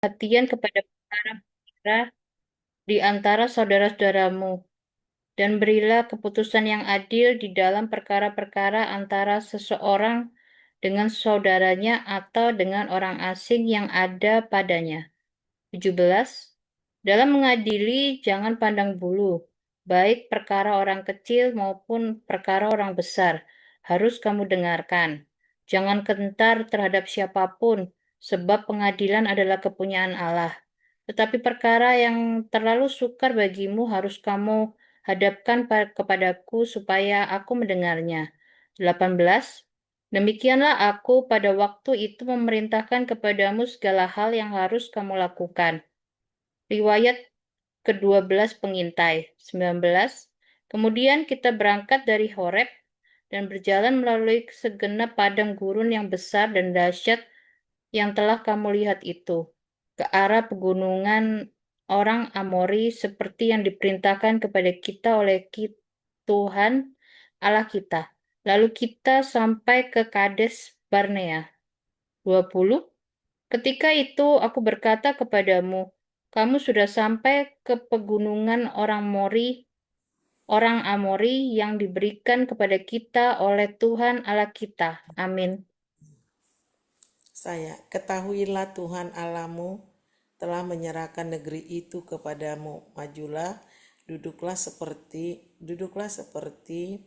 perhatian kepada perkara-perkara di antara saudara-saudaramu, dan berilah keputusan yang adil di dalam perkara-perkara antara seseorang dengan saudaranya atau dengan orang asing yang ada padanya. 17. Dalam mengadili, jangan pandang bulu, baik perkara orang kecil maupun perkara orang besar, harus kamu dengarkan. Jangan gentar terhadap siapapun, sebab pengadilan adalah kepunyaan Allah. Tetapi perkara yang terlalu sukar bagimu harus kamu hadapkan kepadaku supaya aku mendengarnya. 18. Demikianlah aku pada waktu itu memerintahkan kepadamu segala hal yang harus kamu lakukan. Riwayat ke-12 pengintai. 19. Kemudian kita berangkat dari Horeb dan berjalan melalui segenap padang gurun yang besar dan dahsyat yang telah kamu lihat itu, ke arah pegunungan orang Amori seperti yang diperintahkan kepada kita oleh Tuhan Allah kita. Lalu kita sampai ke Kades Barnea. 20. Ketika itu aku berkata kepadamu, kamu sudah sampai ke pegunungan orang Amori yang diberikan kepada kita oleh Tuhan Allah kita. Amin. Ketahuilah Tuhan Allahmu telah menyerahkan negeri itu kepadamu. Majulah, duduklah seperti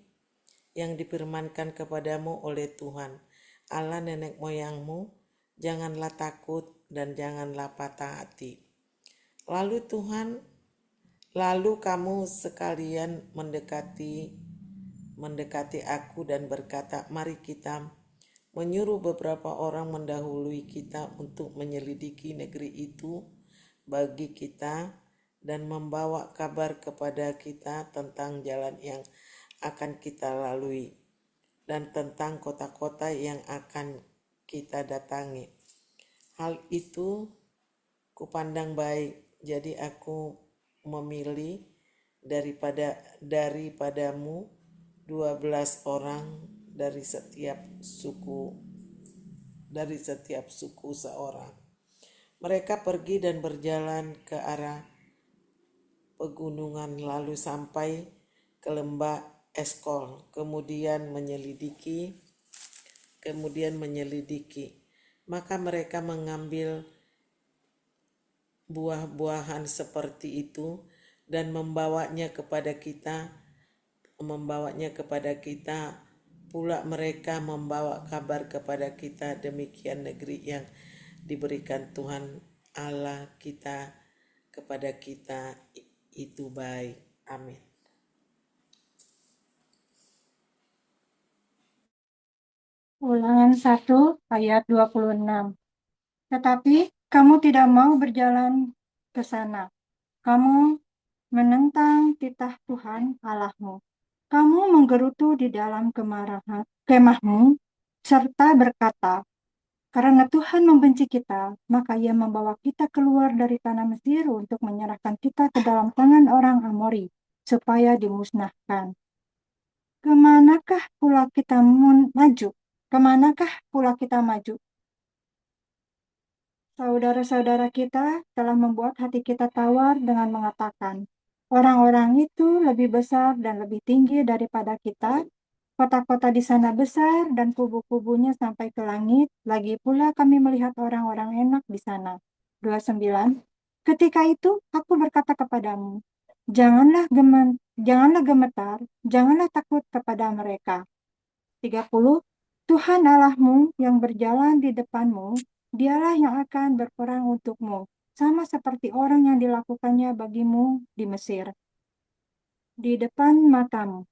yang difirmankan kepadamu oleh Tuhan, Allah nenek moyangmu. Janganlah takut dan janganlah patah hati. Lalu kamu sekalian mendekati aku dan berkata, mari kita menyuruh beberapa orang mendahului kita untuk menyelidiki negeri itu bagi kita dan membawa kabar kepada kita tentang jalan yang akan kita lalui dan tentang kota-kota yang akan kita datangi. Hal itu kupandang baik, jadi aku memilih daripadamu 12 orang dari setiap suku seorang. Mereka pergi dan berjalan ke arah pegunungan lalu sampai ke lembah Eskol, kemudian menyelidiki. Maka mereka mengambil buah-buahan seperti itu dan membawanya kepada kita. Pula mereka membawa kabar kepada kita, demikian negeri yang diberikan Tuhan Allah kita kepada kita itu baik. Amin. Ulangan 1 ayat 26. Tetapi kamu tidak mau berjalan ke sana. Kamu menentang titah Tuhan Allahmu. Kamu menggerutu di dalam kemahmu serta berkata, karena Tuhan membenci kita, maka Ia membawa kita keluar dari tanah Mesir untuk menyerahkan kita ke dalam tangan orang Amori, supaya dimusnahkan. Kemanakah pula kita maju? Kemanakah pula kita maju? Saudara-saudara kita telah membuat hati kita tawar dengan mengatakan, orang-orang itu lebih besar dan lebih tinggi daripada kita. Kota-kota di sana besar dan kubu-kubunya sampai ke langit. Lagi pula kami melihat orang-orang enak di sana. 29. Ketika itu aku berkata kepadamu, janganlah gemetar, janganlah takut kepada mereka. 30. Tuhan Allahmu yang berjalan di depanmu, dialah yang akan berperang untukmu, sama seperti orang yang dilakukannya bagimu di Mesir, di depan matamu.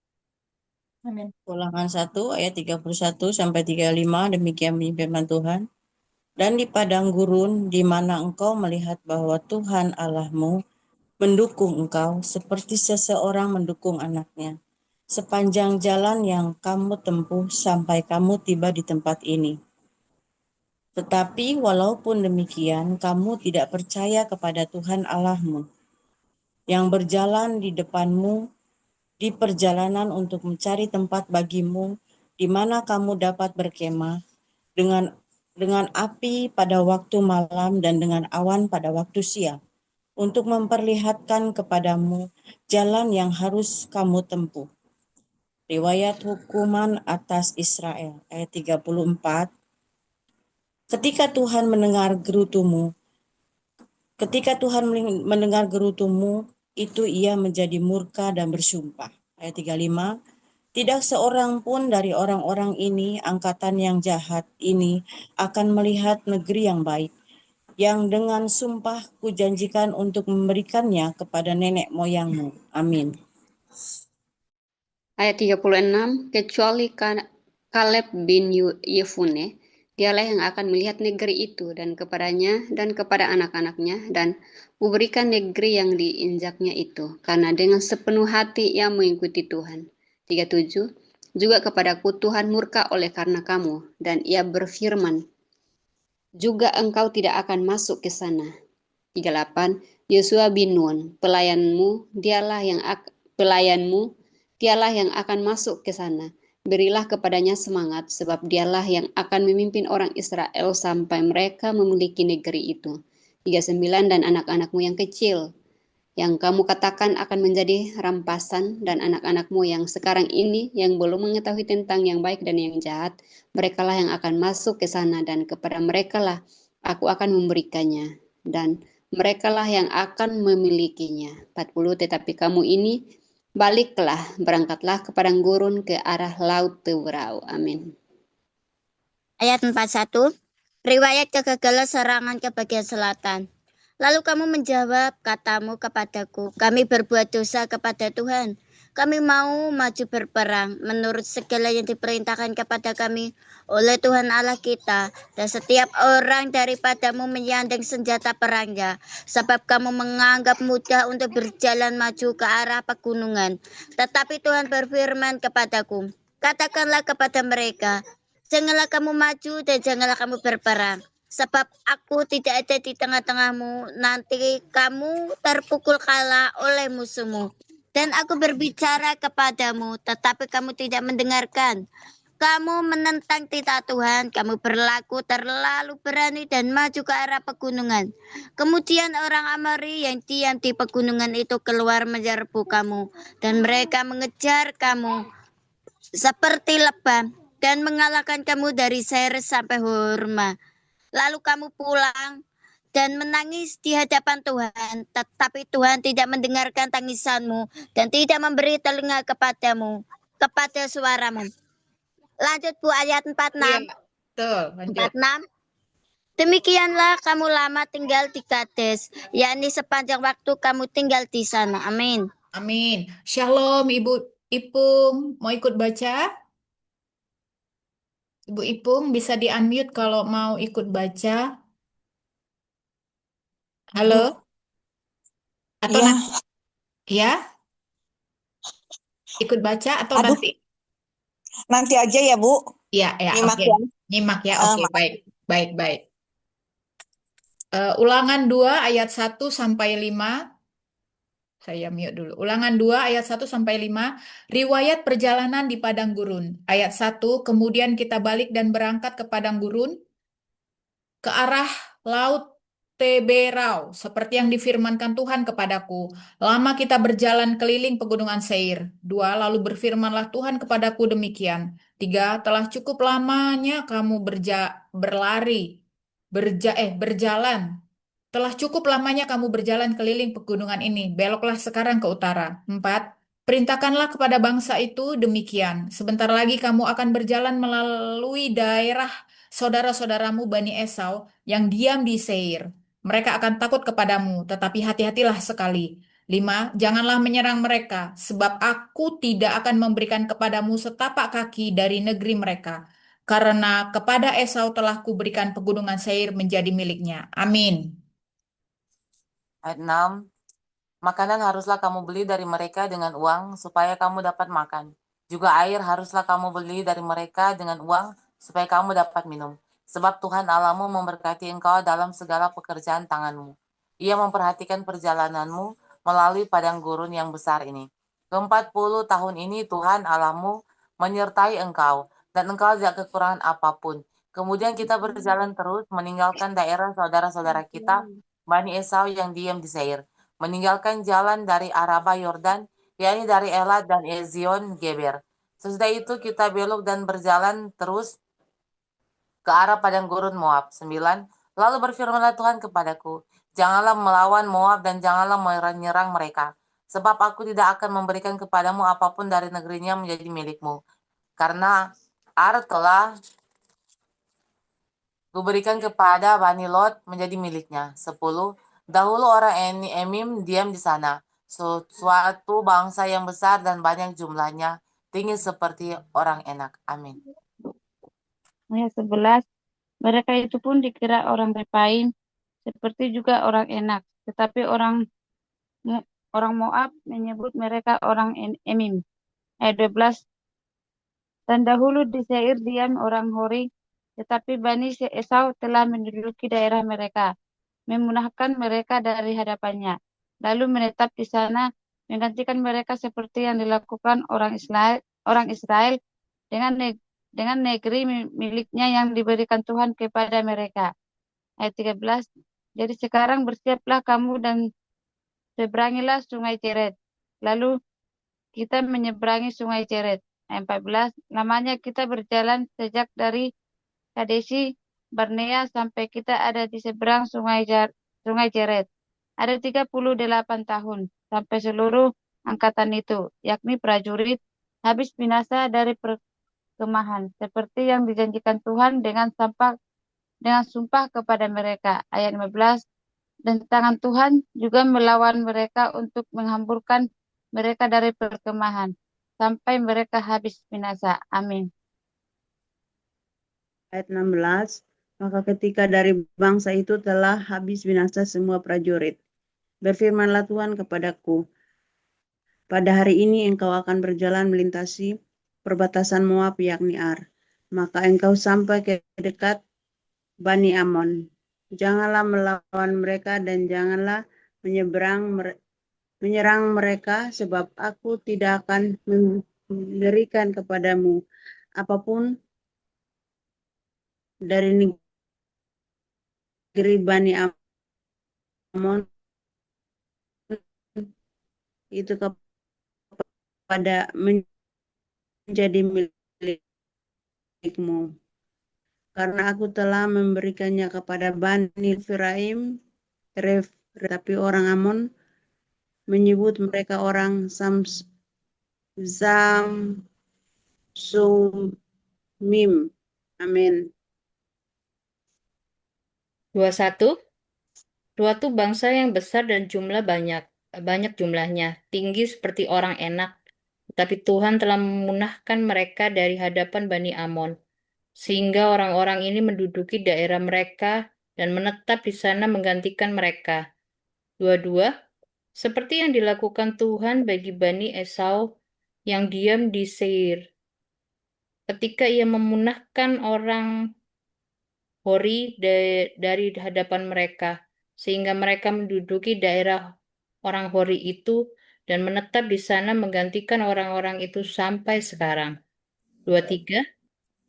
Amin. Ulangan 1 ayat 31 sampai 35, demikian firman Tuhan. Dan di padang gurun di mana engkau melihat bahwa Tuhan Allahmu mendukung engkau seperti seseorang mendukung anaknya, sepanjang jalan yang kamu tempuh sampai kamu tiba di tempat ini. Tetapi walaupun demikian, kamu tidak percaya kepada Tuhan Allahmu, yang berjalan di depanmu di perjalanan untuk mencari tempat bagimu, di mana kamu dapat berkemah, dengan dengan api pada waktu malam dan dengan awan pada waktu siang, untuk memperlihatkan kepadamu jalan yang harus kamu tempuh. Riwayat hukuman atas Israel, ayat 34. Ketika Tuhan mendengar gerutumu, itu ia menjadi murka dan bersumpah. Ayat 35. Tidak seorang pun dari orang-orang ini, angkatan yang jahat ini, akan melihat negeri yang baik, yang dengan sumpah kujanjikan untuk memberikannya kepada nenek moyangmu. Amin. Ayat 36, kecuali Kaleb bin Yefune, dialah yang akan melihat negeri itu dan kepadanya dan kepada anak-anaknya, dan memberikan negeri yang diinjaknya itu, karena dengan sepenuh hati ia mengikuti Tuhan. 37, juga kepadaku Tuhan murka oleh karena kamu, dan ia berfirman, juga engkau tidak akan masuk ke sana. 38, Yosua bin Nun, pelayanmu dialah yang akan masuk ke sana. Berilah kepadanya semangat, sebab dialah yang akan memimpin orang Israel sampai mereka memiliki negeri itu. 39, dan anak-anakmu yang kecil, yang kamu katakan akan menjadi rampasan, dan anak-anakmu yang sekarang ini yang belum mengetahui tentang yang baik dan yang jahat, merekalah yang akan masuk ke sana, dan kepada merekalah aku akan memberikannya, dan merekalah yang akan memilikinya. 40, tetapi kamu ini baliklah, berangkatlah ke padang gurun ke arah laut Teberau. Amin. Ayat 41, riwayat kegagalan serangan ke bagian selatan. Lalu kamu menjawab, katamu kepadaku, kami berbuat dosa kepada Tuhan. Kami mau maju berperang menurut segala yang diperintahkan kepada kami oleh Tuhan Allah kita, dan setiap orang daripadamu menyandang senjata perangnya, sebab kamu menganggap mudah untuk berjalan maju ke arah pegunungan. Tetapi Tuhan berfirman kepadaku, katakanlah kepada mereka, janganlah kamu maju dan janganlah kamu berperang, sebab aku tidak ada di tengah-tengahmu, nanti kamu terpukul kalah oleh musuhmu. Dan aku berbicara kepadamu, tetapi kamu tidak mendengarkan. Kamu menentang titah Tuhan, kamu berlaku terlalu berani dan maju ke arah pegunungan. Kemudian orang Amori yang diam di pegunungan itu keluar menyerbu kamu, dan mereka mengejar kamu seperti lebah dan mengalahkan kamu dari Seir sampai Horma. Lalu kamu pulang dan menangis di hadapan Tuhan, tetapi Tuhan tidak mendengarkan tangisanmu dan tidak memberi telinga kepadamu, kepada suaramu. Lanjut Bu, ayat 46. Iya, betul. Lanjut. 46. Demikianlah kamu lama tinggal di Kades, yakni sepanjang waktu kamu tinggal di sana. Amin. Amin. Shalom, Ibu Ipung. Mau ikut baca? Ibu Ipung bisa di-unmute kalau mau ikut baca. Halo? Bu, Atau iya. nanti ya? Ikut baca atau Aduh, nanti? nanti aja ya, Bu. Ya, ya, Nyimak oke. ya. Nyimak ya, oke. Baik, baik, baik. Ulangan 2 ayat 1 sampai 5. Saya mute dulu. Ulangan 2 ayat 1 sampai 5. Riwayat perjalanan di padang gurun. Ayat 1, kemudian kita balik dan berangkat ke padang gurun ke arah laut Teberau, seperti yang difirmankan Tuhan kepadaku. Lama kita berjalan keliling pegunungan Seir. 2, lalu berfirmanlah Tuhan kepadaku demikian. 3, telah cukup lamanya kamu berjalan. Telah cukup lamanya kamu berjalan keliling pegunungan ini. Beloklah sekarang ke utara. 4, perintahkanlah kepada bangsa itu demikian. Sebentar lagi kamu akan berjalan melalui daerah saudara-saudaramu Bani Esau yang diam di Seir. Mereka akan takut kepadamu, tetapi hati-hatilah sekali. 5, janganlah menyerang mereka, sebab aku tidak akan memberikan kepadamu setapak kaki dari negeri mereka. Karena kepada Esau telah kuberikan pegunungan Seir menjadi miliknya. Amin. Ayat 6, makanan haruslah kamu beli dari mereka dengan uang, supaya kamu dapat makan. Juga air haruslah kamu beli dari mereka dengan uang, supaya kamu dapat minum. Sebab Tuhan Allahmu memberkati engkau dalam segala pekerjaan tanganmu. Ia memperhatikan perjalananmu melalui padang gurun yang besar ini. Ke-40 tahun ini Tuhan Allahmu menyertai engkau, dan engkau tidak kekurangan apapun. Kemudian kita berjalan terus meninggalkan daerah saudara-saudara kita, Bani Esau yang diam di Seir, meninggalkan jalan dari Araba Yordan, yakni dari Elat dan Ezion Geber. Sesudah itu kita belok dan berjalan terus ke arah padang gurun Moab. 9. Lalu berfirmanlah Tuhan kepadaku, janganlah melawan Moab dan janganlah menyerang mereka, sebab aku tidak akan memberikan kepadamu apapun dari negerinya menjadi milikmu. Karena Ar telah kuberikan kepada Bani Lot menjadi miliknya. 10. Dahulu orang Emim diam di sana, suatu bangsa yang besar dan banyak jumlahnya, tinggi seperti orang Enak. Amin. Ayat 11. Mereka itu pun dikira orang Refaim, seperti juga orang Enak. Tetapi orang Moab menyebut mereka orang Emim. Ayat 12. Dan dahulu di Seir diam orang Hori, tetapi Bani Esau telah menduduki daerah mereka, memunahkan mereka dari hadapannya, lalu menetap di sana, menggantikan mereka seperti yang dilakukan orang Israel dengan negeri miliknya yang diberikan Tuhan kepada mereka. Ayat 13. Jadi sekarang bersiaplah kamu dan seberangilah sungai Ceret. Lalu kita menyeberangi sungai Ceret. Ayat 14. Lamanya kita berjalan sejak dari Kadesi Barnea sampai kita ada di seberang sungai Ceret. Ada 38 tahun sampai seluruh angkatan itu, yakni prajurit, habis binasa dari perkemahan, seperti yang dijanjikan Tuhan dengan sumpah kepada mereka. Ayat 15. Dan tangan Tuhan juga melawan mereka untuk menghamburkan mereka dari perkemahan, sampai mereka habis binasa. Amin. Ayat 16. Maka ketika dari bangsa itu telah habis binasa semua prajurit, berfirmanlah Tuhan kepadaku, pada hari ini engkau akan berjalan melintasi perbatasan Moab yakni Ar. Maka engkau sampai ke dekat Bani Amon. Janganlah melawan mereka dan janganlah menyerang mereka, sebab aku tidak akan memberikan kepadamu apapun dari negeri Bani Amon itu kepada menjadi milikmu, karena aku telah memberikannya kepada Bani Efraim. Tetapi orang Amon menyebut mereka orang Zamsumim. Amin. 21. Suatu bangsa yang besar dan banyak jumlahnya, tinggi seperti orang Enak. Tapi Tuhan telah memunahkan mereka dari hadapan Bani Amon, sehingga orang-orang ini menduduki daerah mereka dan menetap di sana menggantikan mereka. 22. Seperti yang dilakukan Tuhan bagi Bani Esau yang diam di Seir, ketika ia memunahkan orang Hori dari hadapan mereka, sehingga mereka menduduki daerah orang Hori itu dan menetap di sana menggantikan orang-orang itu sampai sekarang. 23.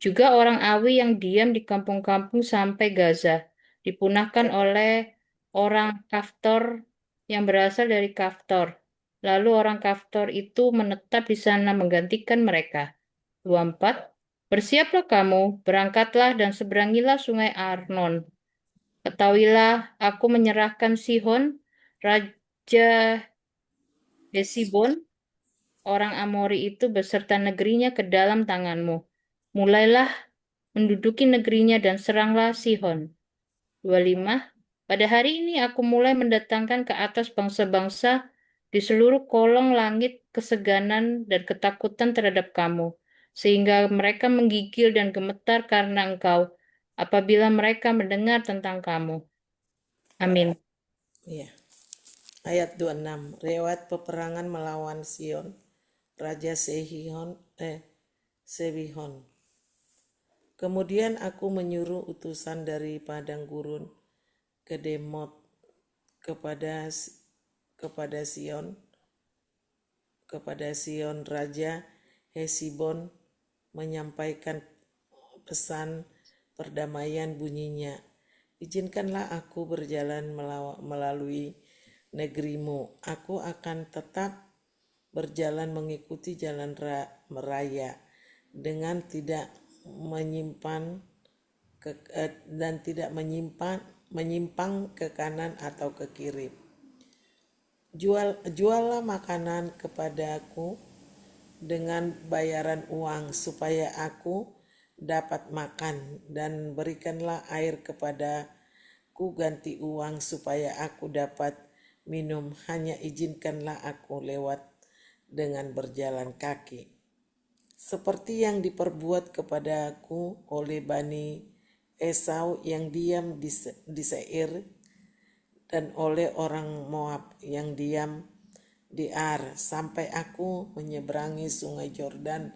Juga orang Awi yang diam di kampung-kampung sampai Gaza, dipunahkan oleh orang Kaftor yang berasal dari Kaftor. Lalu orang Kaftor itu menetap di sana menggantikan mereka. 24. Bersiaplah kamu, berangkatlah dan seberangilah sungai Arnon. Ketahuilah, aku menyerahkan Sihon, Raja Hesibon, orang Amori itu beserta negerinya ke dalam tanganmu. Mulailah menduduki negerinya dan seranglah Sihon. 25. Pada hari ini aku mulai mendatangkan ke atas bangsa-bangsa di seluruh kolong langit keseganan dan ketakutan terhadap kamu, sehingga mereka menggigil dan gemetar karena engkau apabila mereka mendengar tentang kamu. Amin. Ya. Ayat 26. Riwayat peperangan melawan Sion, Raja Sebihon. Kemudian aku menyuruh utusan dari padang gurun ke Demot kepada Sion Raja Hesibon menyampaikan pesan perdamaian bunyinya. Izinkanlah aku berjalan melalui negerimu. Aku akan tetap berjalan mengikuti jalan raya dengan tidak menyimpang ke kanan atau ke kiri. Juallah makanan kepadaku dengan bayaran uang supaya aku dapat makan, dan berikanlah air kepadaku ganti uang supaya aku dapat minum. Hanya izinkanlah aku lewat dengan berjalan kaki. Seperti yang diperbuat kepadaku oleh Bani Esau yang diam di Seir, dan oleh orang Moab yang diam di Ar, sampai aku menyeberangi sungai Yordan,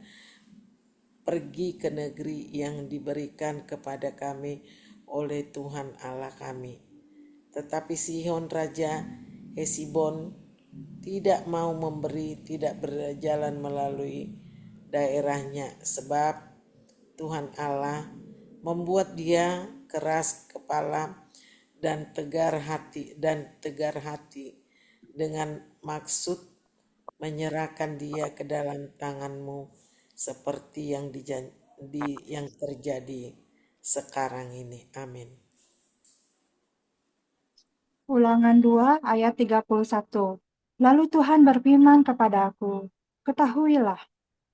pergi ke negeri yang diberikan kepada kami oleh Tuhan Allah kami. Tetapi Sihon Raja Hesibon tidak mau memberi, tidak berjalan melalui daerahnya, sebab Tuhan Allah membuat dia keras kepala dan tegar hati dengan maksud menyerahkan dia ke dalam tanganmu, seperti yang terjadi sekarang ini. Amin. Ulangan 2 ayat 31. Lalu Tuhan berfirman kepada aku, ketahuilah,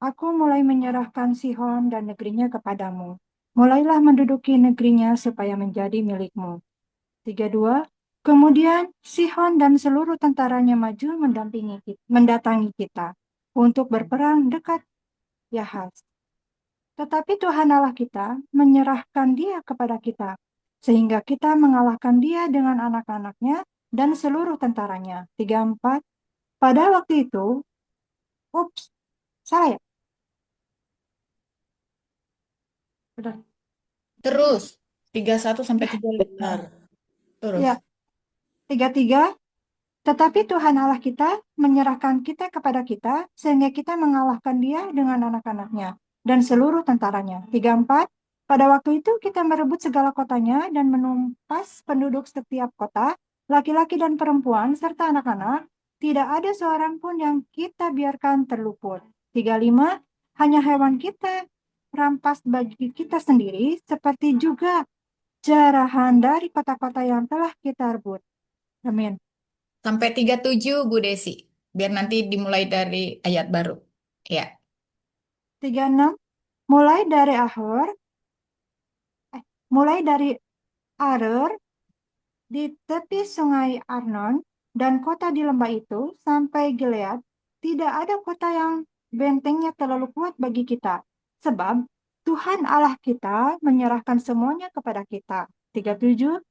aku mulai menyerahkan Sihon dan negerinya kepadamu. Mulailah menduduki negerinya supaya menjadi milikmu. 32. Kemudian Sihon dan seluruh tentaranya maju mendatangi kita untuk berperang dekat Yahaz. Tetapi Tuhan Allah kita menyerahkan dia kepada kita, sehingga kita mengalahkan dia dengan anak-anaknya dan seluruh tentaranya. 34. Pada waktu itu, salah ya? Benar. Terus 31 sampai 35. Benar. Terus. Ya, 33. Tetapi Tuhan Allah kita menyerahkan kita kepada kita, sehingga kita mengalahkan dia dengan anak-anaknya dan seluruh tentaranya. 34. Pada waktu itu kita merebut segala kotanya dan menumpas penduduk setiap kota, laki-laki dan perempuan, serta anak-anak. Tidak ada seorang pun yang kita biarkan terluput. 35. Hanya hewan kita rampas bagi kita sendiri, seperti juga jarahan dari kota-kota yang telah kita rebut. Amin. Sampai 37 Bu Desi. Biar nanti dimulai dari ayat baru. Ya. 36. Mulai dari Arer di tepi sungai Arnon dan kota di lembah itu sampai Gilead, tidak ada kota yang bentengnya terlalu kuat bagi kita, sebab Tuhan Allah kita menyerahkan semuanya kepada kita. 37.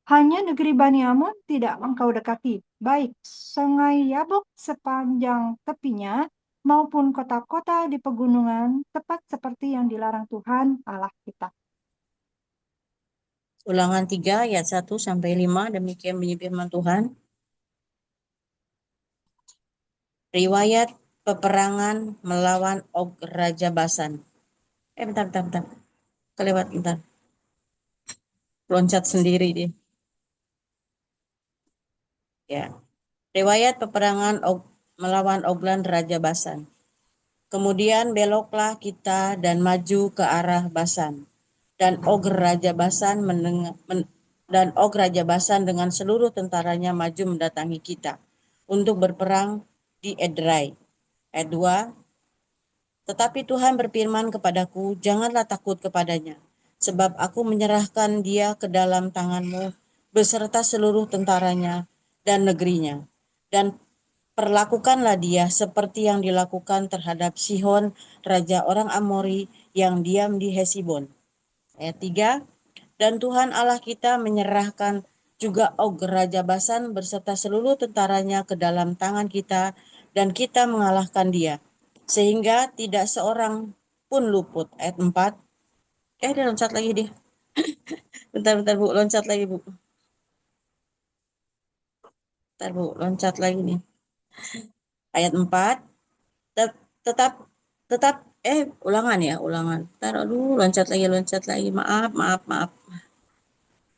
Hanya negeri Bani Amun tidak engkau dekati, baik sungai Yabok sepanjang tepinya maupun kota-kota di pegunungan, tepat seperti yang dilarang Tuhan Allah kita. Ulangan 3 ayat 1 sampai 5, demikian bunyi firman Tuhan. Riwayat peperangan melawan Og Raja Basan. Bentar. Kelewat bentar. Loncat sendiri dia. Ya. Riwayat peperangan melawan Oglan Raja Basan. Kemudian beloklah kita dan maju ke arah Basan. Dan Og Raja Basan dengan seluruh tentaranya maju mendatangi kita untuk berperang di Edrei. Ayat 2. Tetapi Tuhan berfirman kepadaku, janganlah takut kepadanya, sebab aku menyerahkan dia ke dalam tanganmu beserta seluruh tentaranya dan negerinya. Dan perlakukanlah dia seperti yang dilakukan terhadap Sihon, raja orang Amori yang diam di Hesibon. Ayat 3. Dan Tuhan Allah kita menyerahkan juga Og Raja Basan beserta seluruh tentaranya ke dalam tangan kita, dan kita mengalahkan dia, sehingga tidak seorang pun luput. Ayat 4. Dia loncat lagi dia. Bentar Bu, loncat lagi Bu. Bentar Bu, loncat lagi nih. Ayat 4. Ulangan ya, ulangan. Ntar, aduh, loncat lagi. Maaf.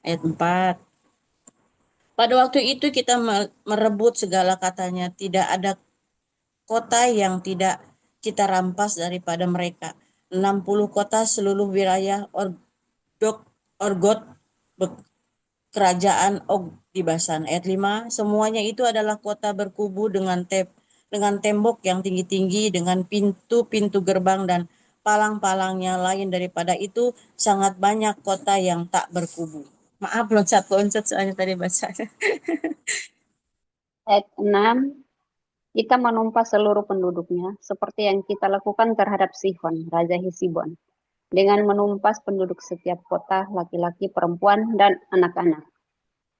Ayat 4. Pada waktu itu kita merebut segala katanya. Tidak ada kota yang tidak kita rampas daripada mereka. 60 kota seluruh wilayah Orgot, kerajaan Og di Basan. Ayat 5, semuanya itu adalah kota berkubu dengan tembok yang tinggi-tinggi, dengan pintu-pintu gerbang dan palang-palangnya. Lain daripada itu, sangat banyak kota yang tak berkubu. Maaf, loncat-loncat soalnya tadi bacanya. Ayat 6, kita menumpas seluruh penduduknya, seperti yang kita lakukan terhadap Sihon, Raja Hesibon, dengan menumpas penduduk setiap kota, laki-laki, perempuan, dan anak-anak.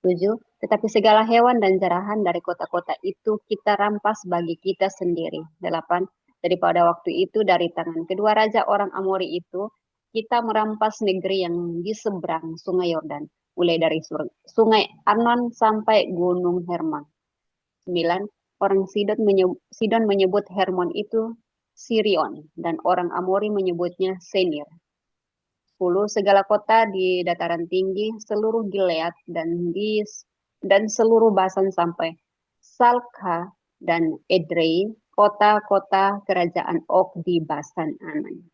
7, tetapi segala hewan dan jarahan dari kota-kota itu kita rampas bagi kita sendiri. 8, daripada waktu itu dari tangan kedua raja orang Amori itu, kita merampas negeri yang di seberang sungai Yordan, mulai dari sungai Arnon sampai gunung Hermon. 9, orang Sidon menyebut Hermon itu Sirion, dan orang Amori menyebutnya Senir. 10, segala kota di dataran tinggi, seluruh Gilead dan seluruh Basan sampai Salka dan Edrei, kota-kota kerajaan Og di Basan Aman.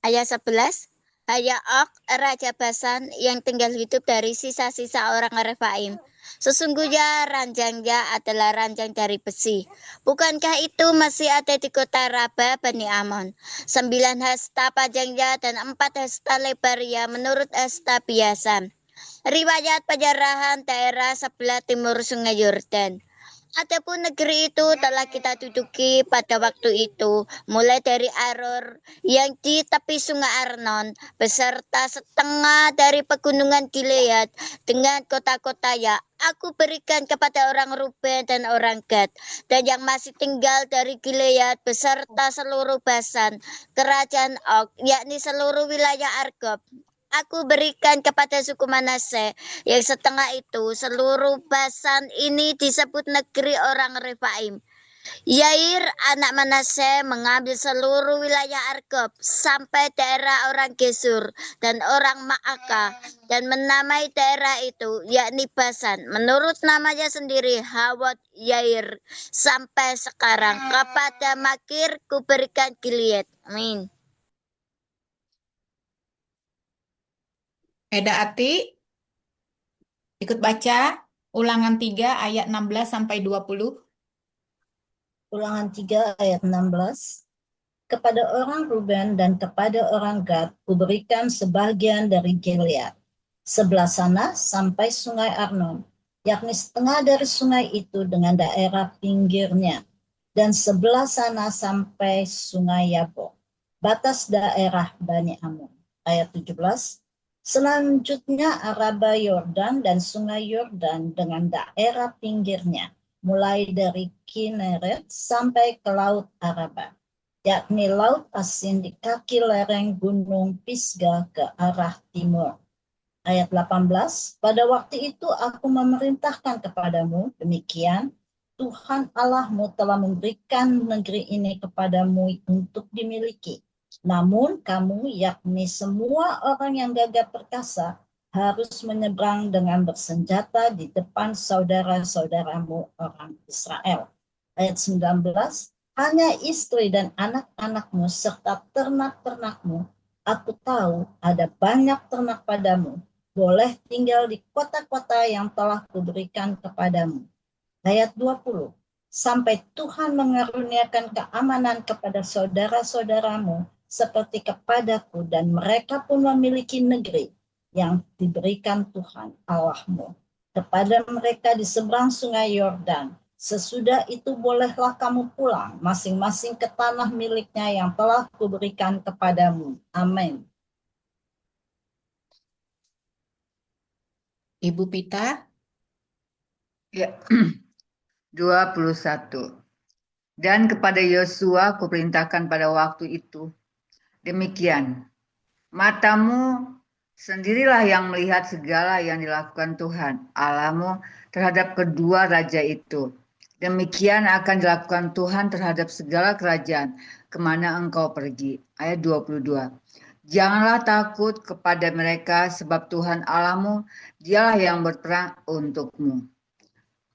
Ayat 11. Og, Raja Basan yang tinggal hidup dari sisa-sisa orang Refaim. Sesungguhnya ranjangnya adalah ranjang dari besi. Bukankah itu masih ada di kota Raba Bani Amon? 9 hasta panjangnya dan 4 hasta lebarnya menurut hasta biasa. Riwayat penjarahan daerah sebelah timur sungai Yordan. Adapun negeri itu telah kita duduki pada waktu itu, mulai dari Aror yang di tepi sungai Arnon, beserta setengah dari pegunungan Gilead, dengan kota-kotanya. Aku berikan kepada orang Ruben dan orang Gad, dan yang masih tinggal dari Gilead, beserta seluruh Basan, kerajaan Og, yakni seluruh wilayah Argob. Aku berikan kepada suku Manase, yang setengah itu. Seluruh Basan ini disebut negeri orang Refaim. Yair anak Manase mengambil seluruh wilayah Argob sampai daerah orang Gesur dan orang Ma'aka, dan menamai daerah itu yakni Basan menurut namanya sendiri, Hawot Yair. Sampai sekarang kepada Makir kuberikan Gilead. Amin. Eda Ati, ikut baca Ulangan 3 ayat 16 sampai 20. Ulangan 3 ayat 16. Kepada orang Ruben dan kepada orang Gad kuberikan sebagian dari Gilead, sebelah sana sampai sungai Arnon, yakni setengah dari sungai itu dengan daerah pinggirnya, dan sebelah sana sampai sungai Yabok, batas daerah Bani Amon. Ayat 17. Selanjutnya Araba Yordan dan sungai Yordan dengan daerah pinggirnya, mulai dari Kineret sampai ke Laut Araba, yakni Laut Asin di kaki lereng Gunung Pisgah ke arah timur. Ayat 18, pada waktu itu aku memerintahkan kepadamu, demikian, Tuhan Allahmu telah memberikan negeri ini kepadamu untuk dimiliki. Namun kamu, yakni semua orang yang gagah perkasa, harus menyeberang dengan bersenjata di depan saudara-saudaramu orang Israel. Ayat 19, hanya istri dan anak-anakmu serta ternak-ternakmu, aku tahu ada banyak ternak padamu, boleh tinggal di kota-kota yang telah kuberikan kepadamu. Ayat 20, sampai Tuhan mengaruniakan keamanan kepada saudara-saudaramu seperti kepadaku, dan mereka pun memiliki negeri yang diberikan Tuhan Allahmu kepada mereka di seberang sungai Yordan. Sesudah itu bolehlah kamu pulang masing-masing ke tanah miliknya yang telah kuberikan kepadamu. Amin. Ibu Pita. Ya. 21. Dan kepada Yosua kuperintahkan pada waktu itu, demikian, matamu sendirilah yang melihat segala yang dilakukan Tuhan Allahmu terhadap kedua raja itu, Demikian akan dilakukan Tuhan terhadap segala kerajaan kemana engkau pergi. Ayat 22. Janganlah takut kepada mereka, sebab Tuhan Allahmu, dialah yang berperang untukmu.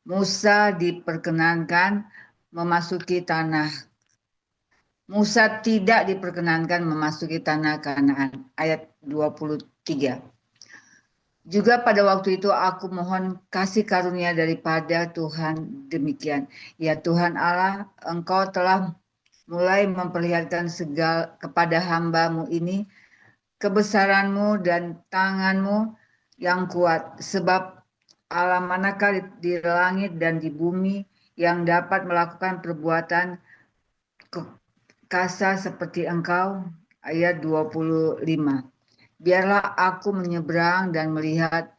Musa tidak diperkenankan memasuki tanah Kanaan. Ayat 23. Juga pada waktu itu aku mohon kasih karunia daripada Tuhan demikian. Ya Tuhan Allah, engkau telah mulai memperlihatkan segala kepada hamba-Mu ini kebesaran-Mu dan tangan-Mu yang kuat. Sebab Allah manakah di langit dan di bumi yang dapat melakukan perbuatan kasar seperti Engkau. Ayat 25. Biarlah aku menyeberang dan melihat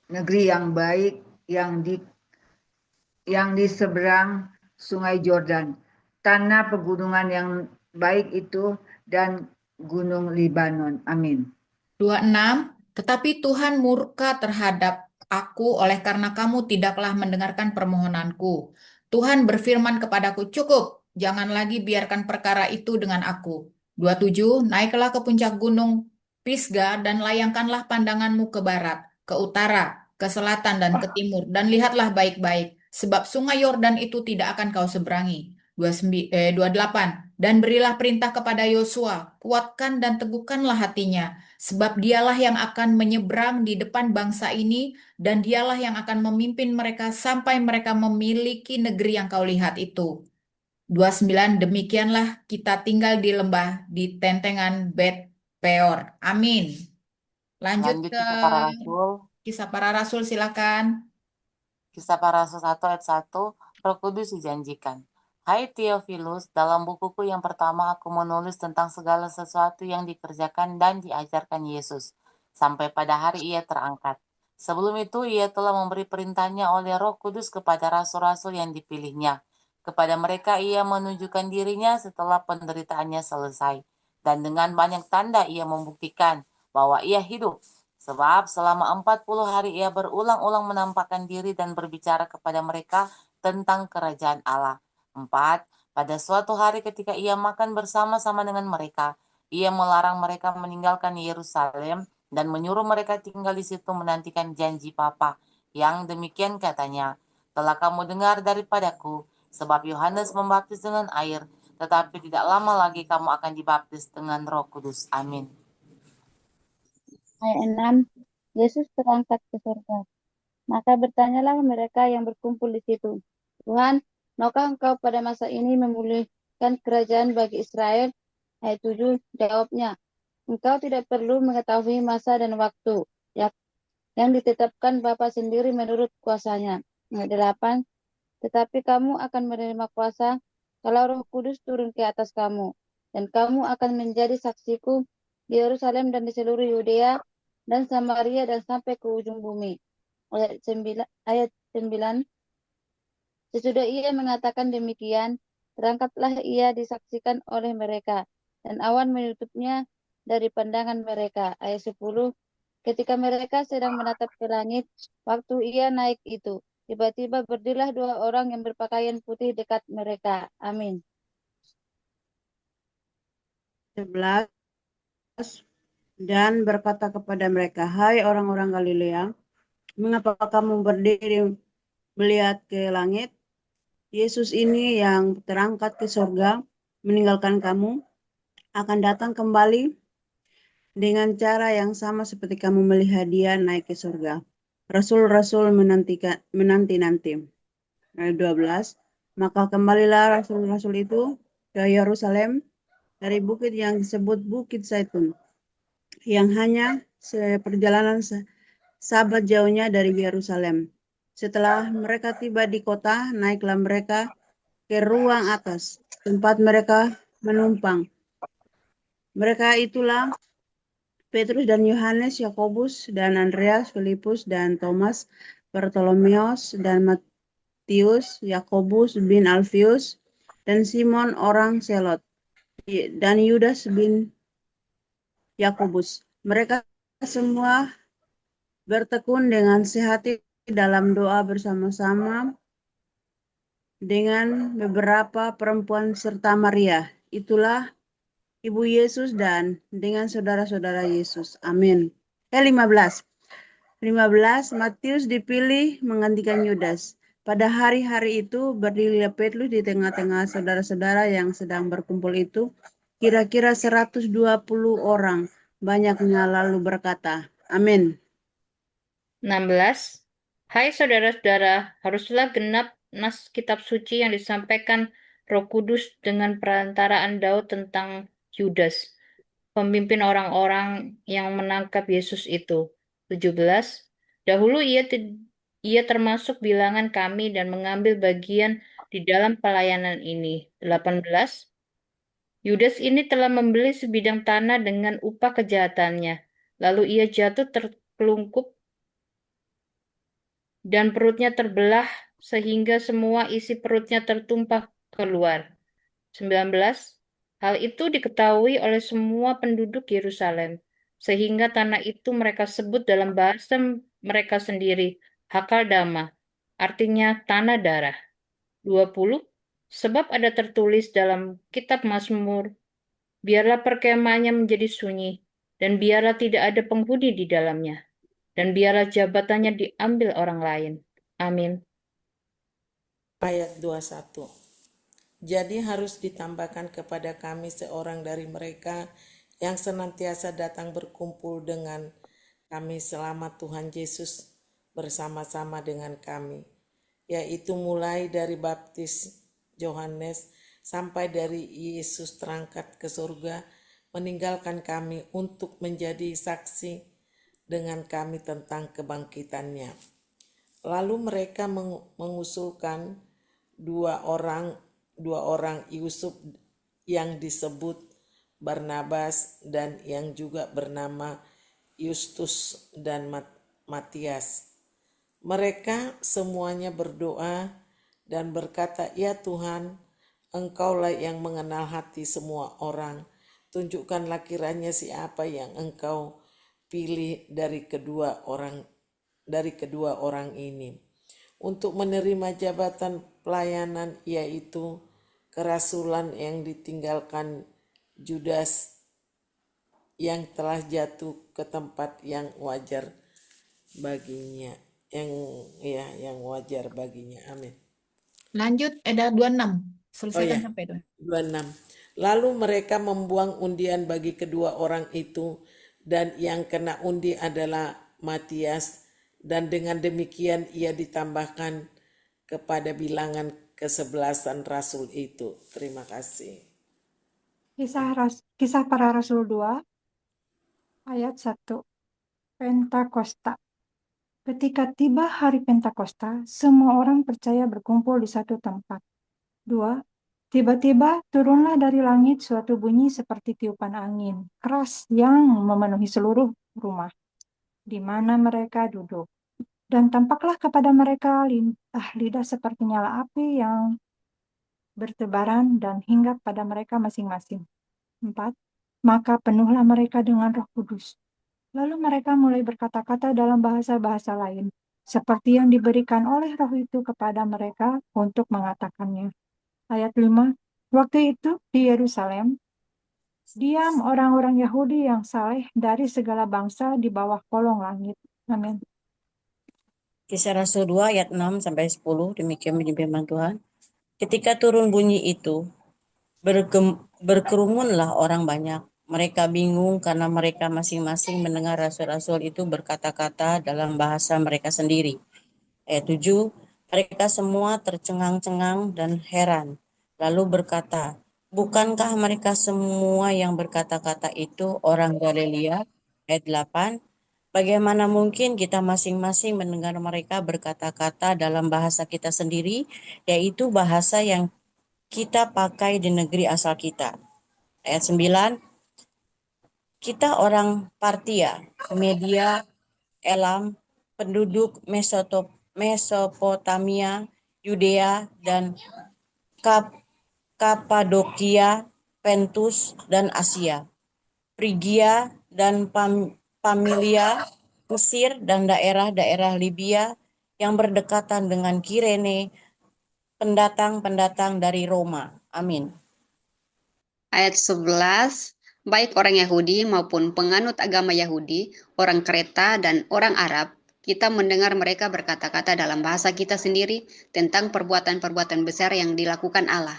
negeri yang baik yang di seberang Sungai Yordan, tanah pegunungan yang baik itu dan Gunung Libanon. Amin. 26. Tetapi Tuhan murka terhadap aku oleh karena kamu tidaklah mendengarkan permohonanku. Tuhan berfirman kepadaku, cukup, jangan lagi biarkan perkara itu dengan aku. 27. Naiklah ke puncak gunung Pisga dan layangkanlah pandanganmu ke barat, ke utara, ke selatan, dan ke timur. Dan lihatlah baik-baik, sebab sungai Yordan itu tidak akan kau seberangi. 28. Dan berilah perintah kepada Yosua, kuatkan dan teguhkanlah hatinya, sebab dialah yang akan menyeberang di depan bangsa ini, dan dialah yang akan memimpin mereka sampai mereka memiliki negeri yang kau lihat itu. 29. Demikianlah kita tinggal di lembah, di tentengan Bet Peor. Amin. Lanjut Lanjut ke Kisah Para Rasul. Kisah Para Rasul, silakan. Kisah Para Rasul 1 ayat 1, Roh Kudus dijanjikan. Hai Theophilus, dalam bukuku yang pertama aku menulis tentang segala sesuatu yang dikerjakan dan diajarkan Yesus, sampai pada hari ia terangkat. Sebelum itu ia telah memberi perintahnya oleh Roh Kudus kepada rasul-rasul yang dipilihnya. Kepada mereka ia menunjukkan dirinya setelah penderitaannya selesai. Dan dengan banyak tanda ia membuktikan bahwa ia hidup. Sebab selama 40 hari ia berulang-ulang menampakkan diri dan berbicara kepada mereka tentang kerajaan Allah. 4. Pada suatu hari ketika ia makan bersama-sama dengan mereka, ia melarang mereka meninggalkan Yerusalem dan menyuruh mereka tinggal di situ menantikan janji Bapa. Yang demikian katanya, telah kamu dengar daripadaku, sebab Yohanes membaptis dengan air, tetapi tidak lama lagi kamu akan dibaptis dengan Roh Kudus. Amin. Ayat 6. Yesus terangkat ke surga. Maka bertanyalah mereka yang berkumpul di situ, Tuhan, maukah engkau pada masa ini memulihkan kerajaan bagi Israel? Ayat 7. Jawabnya, engkau tidak perlu mengetahui masa dan waktu yang ditetapkan Bapa sendiri menurut kuasanya. Ayat 8. Tetapi kamu akan menerima kuasa kalau Roh Kudus turun ke atas kamu, dan kamu akan menjadi saksiku di Yerusalem dan di seluruh Yudea dan Samaria dan sampai ke ujung bumi. Ayat 9. Sesudah ia mengatakan demikian, terangkatlah ia disaksikan oleh mereka, dan awan menutupnya dari pandangan mereka. Ayat 10. Ketika mereka sedang menatap ke langit, waktu ia naik itu, tiba-tiba berdirilah dua orang yang berpakaian putih dekat mereka. Amin. 11. Dan berkata kepada mereka, hai orang-orang Galilea, mengapa kamu berdiri melihat ke langit? Yesus ini yang terangkat ke surga, meninggalkan kamu, akan datang kembali dengan cara yang sama seperti kamu melihat dia naik ke surga. Rasul-rasul menanti-nanti. Ayat 12. Maka kembalilah rasul-rasul itu ke Yerusalem dari bukit yang disebut Bukit Zaitun, yang hanya seperjalanan sabat jauhnya dari Yerusalem. Setelah mereka tiba di kota, naiklah mereka ke ruang atas, tempat mereka menumpang. Mereka itulah Petrus dan Yohanes, Yakobus dan Andreas, Filipus dan Thomas, Bartolomeus dan Matius, Yakobus bin Alfius, dan Simon orang Selot, dan Yudas bin Yakobus. Mereka semua bertekun dengan sehati dalam doa bersama-sama dengan beberapa perempuan serta Maria. Itulah Ibu Yesus dan dengan saudara-saudara Yesus. Amin. 15. Matius dipilih menggantikan Yudas. Pada hari-hari itu berdirilah Petrus di tengah-tengah saudara-saudara yang sedang berkumpul itu, kira-kira 120 orang. Banyaknya lalu berkata, Amin. 16. Hai saudara-saudara, haruslah genap nas kitab suci yang disampaikan Roh Kudus dengan perantaraan Daud tentang Yudas, pemimpin orang-orang yang menangkap Yesus itu. 17. Dahulu ia termasuk bilangan kami dan mengambil bagian di dalam pelayanan ini. 18. Yudas ini telah membeli sebidang tanah dengan upah kejahatannya. Lalu ia jatuh terkelungkup dan perutnya terbelah sehingga semua isi perutnya tertumpah keluar. 19. Hal itu diketahui oleh semua penduduk Yerusalem, sehingga tanah itu mereka sebut dalam bahasa mereka sendiri, Hakaldama, artinya tanah darah. 20. Sebab ada tertulis dalam kitab Mazmur, biarlah perkemahannya menjadi sunyi, dan biarlah tidak ada penghuni di dalamnya, dan biarlah jabatannya diambil orang lain. Amin. Ayat 21. Jadi harus ditambahkan kepada kami seorang dari mereka yang senantiasa datang berkumpul dengan kami selama Tuhan Yesus bersama-sama dengan kami, yaitu mulai dari baptis Yohanes sampai dari Yesus terangkat ke surga, meninggalkan kami untuk menjadi saksi dengan kami tentang kebangkitannya. Lalu mereka mengusulkan dua orang Yusuf yang disebut Barnabas dan yang juga bernama Justus dan Matias. Mereka semuanya berdoa dan berkata, "Ya Tuhan, Engkaulah yang mengenal hati semua orang. Tunjukkanlah kiranya siapa yang Engkau pilih dari kedua orang ini untuk menerima jabatan pelayanan, yaitu kerasulan yang ditinggalkan Judas yang telah jatuh ke tempat yang wajar baginya, yang wajar baginya." Amin. Lanjut, ada 26. Selesaikan ya, sampai 26. 26. Lalu mereka membuang undian bagi kedua orang itu, dan yang kena undi adalah Matias, dan dengan demikian ia ditambahkan kepada bilangan ke-11 rasul itu. Terima kasih. Kisah para Rasul 2, ayat 1. Pentakosta. Ketika tiba hari Pentakosta, semua orang percaya berkumpul di satu tempat. 2. Tiba-tiba turunlah dari langit suatu bunyi seperti tiupan angin keras yang memenuhi seluruh rumah di mana mereka duduk. Dan tampaklah kepada mereka lidah seperti nyala api yang bertebaran dan hinggap pada mereka masing-masing. 4. Maka penuhlah mereka dengan Roh Kudus. Lalu mereka mulai berkata-kata dalam bahasa-bahasa lain, seperti yang diberikan oleh Roh itu kepada mereka untuk mengatakannya. Ayat 5. Waktu itu di Yerusalem, diam orang-orang Yahudi yang saleh dari segala bangsa di bawah kolong langit. Amin. Kisah Rasul 2 ayat 6 sampai 10, demikian bunyi firman Tuhan. Ketika turun bunyi itu, berkerumunlah orang banyak. Mereka bingung karena mereka masing-masing mendengar rasul-rasul itu berkata-kata dalam bahasa mereka sendiri. Ayat 7, mereka semua tercengang-cengang dan heran. Lalu berkata, bukankah mereka semua yang berkata-kata itu orang Galilea? Ayat 8, bagaimana mungkin kita masing-masing mendengar mereka berkata-kata dalam bahasa kita sendiri, yaitu bahasa yang kita pakai di negeri asal kita. Ayat 9, kita orang Partia, Media, Elam, penduduk Mesopotamia, Yudea, dan Kapadokia, Pontus, dan Asia, Frigia dan Pamilia, Mesir, dan daerah-daerah Libya yang berdekatan dengan Kirene, pendatang-pendatang dari Roma. Amin. Ayat 11, baik orang Yahudi maupun penganut agama Yahudi, orang Kreta dan orang Arab, kita mendengar mereka berkata-kata dalam bahasa kita sendiri tentang perbuatan-perbuatan besar yang dilakukan Allah.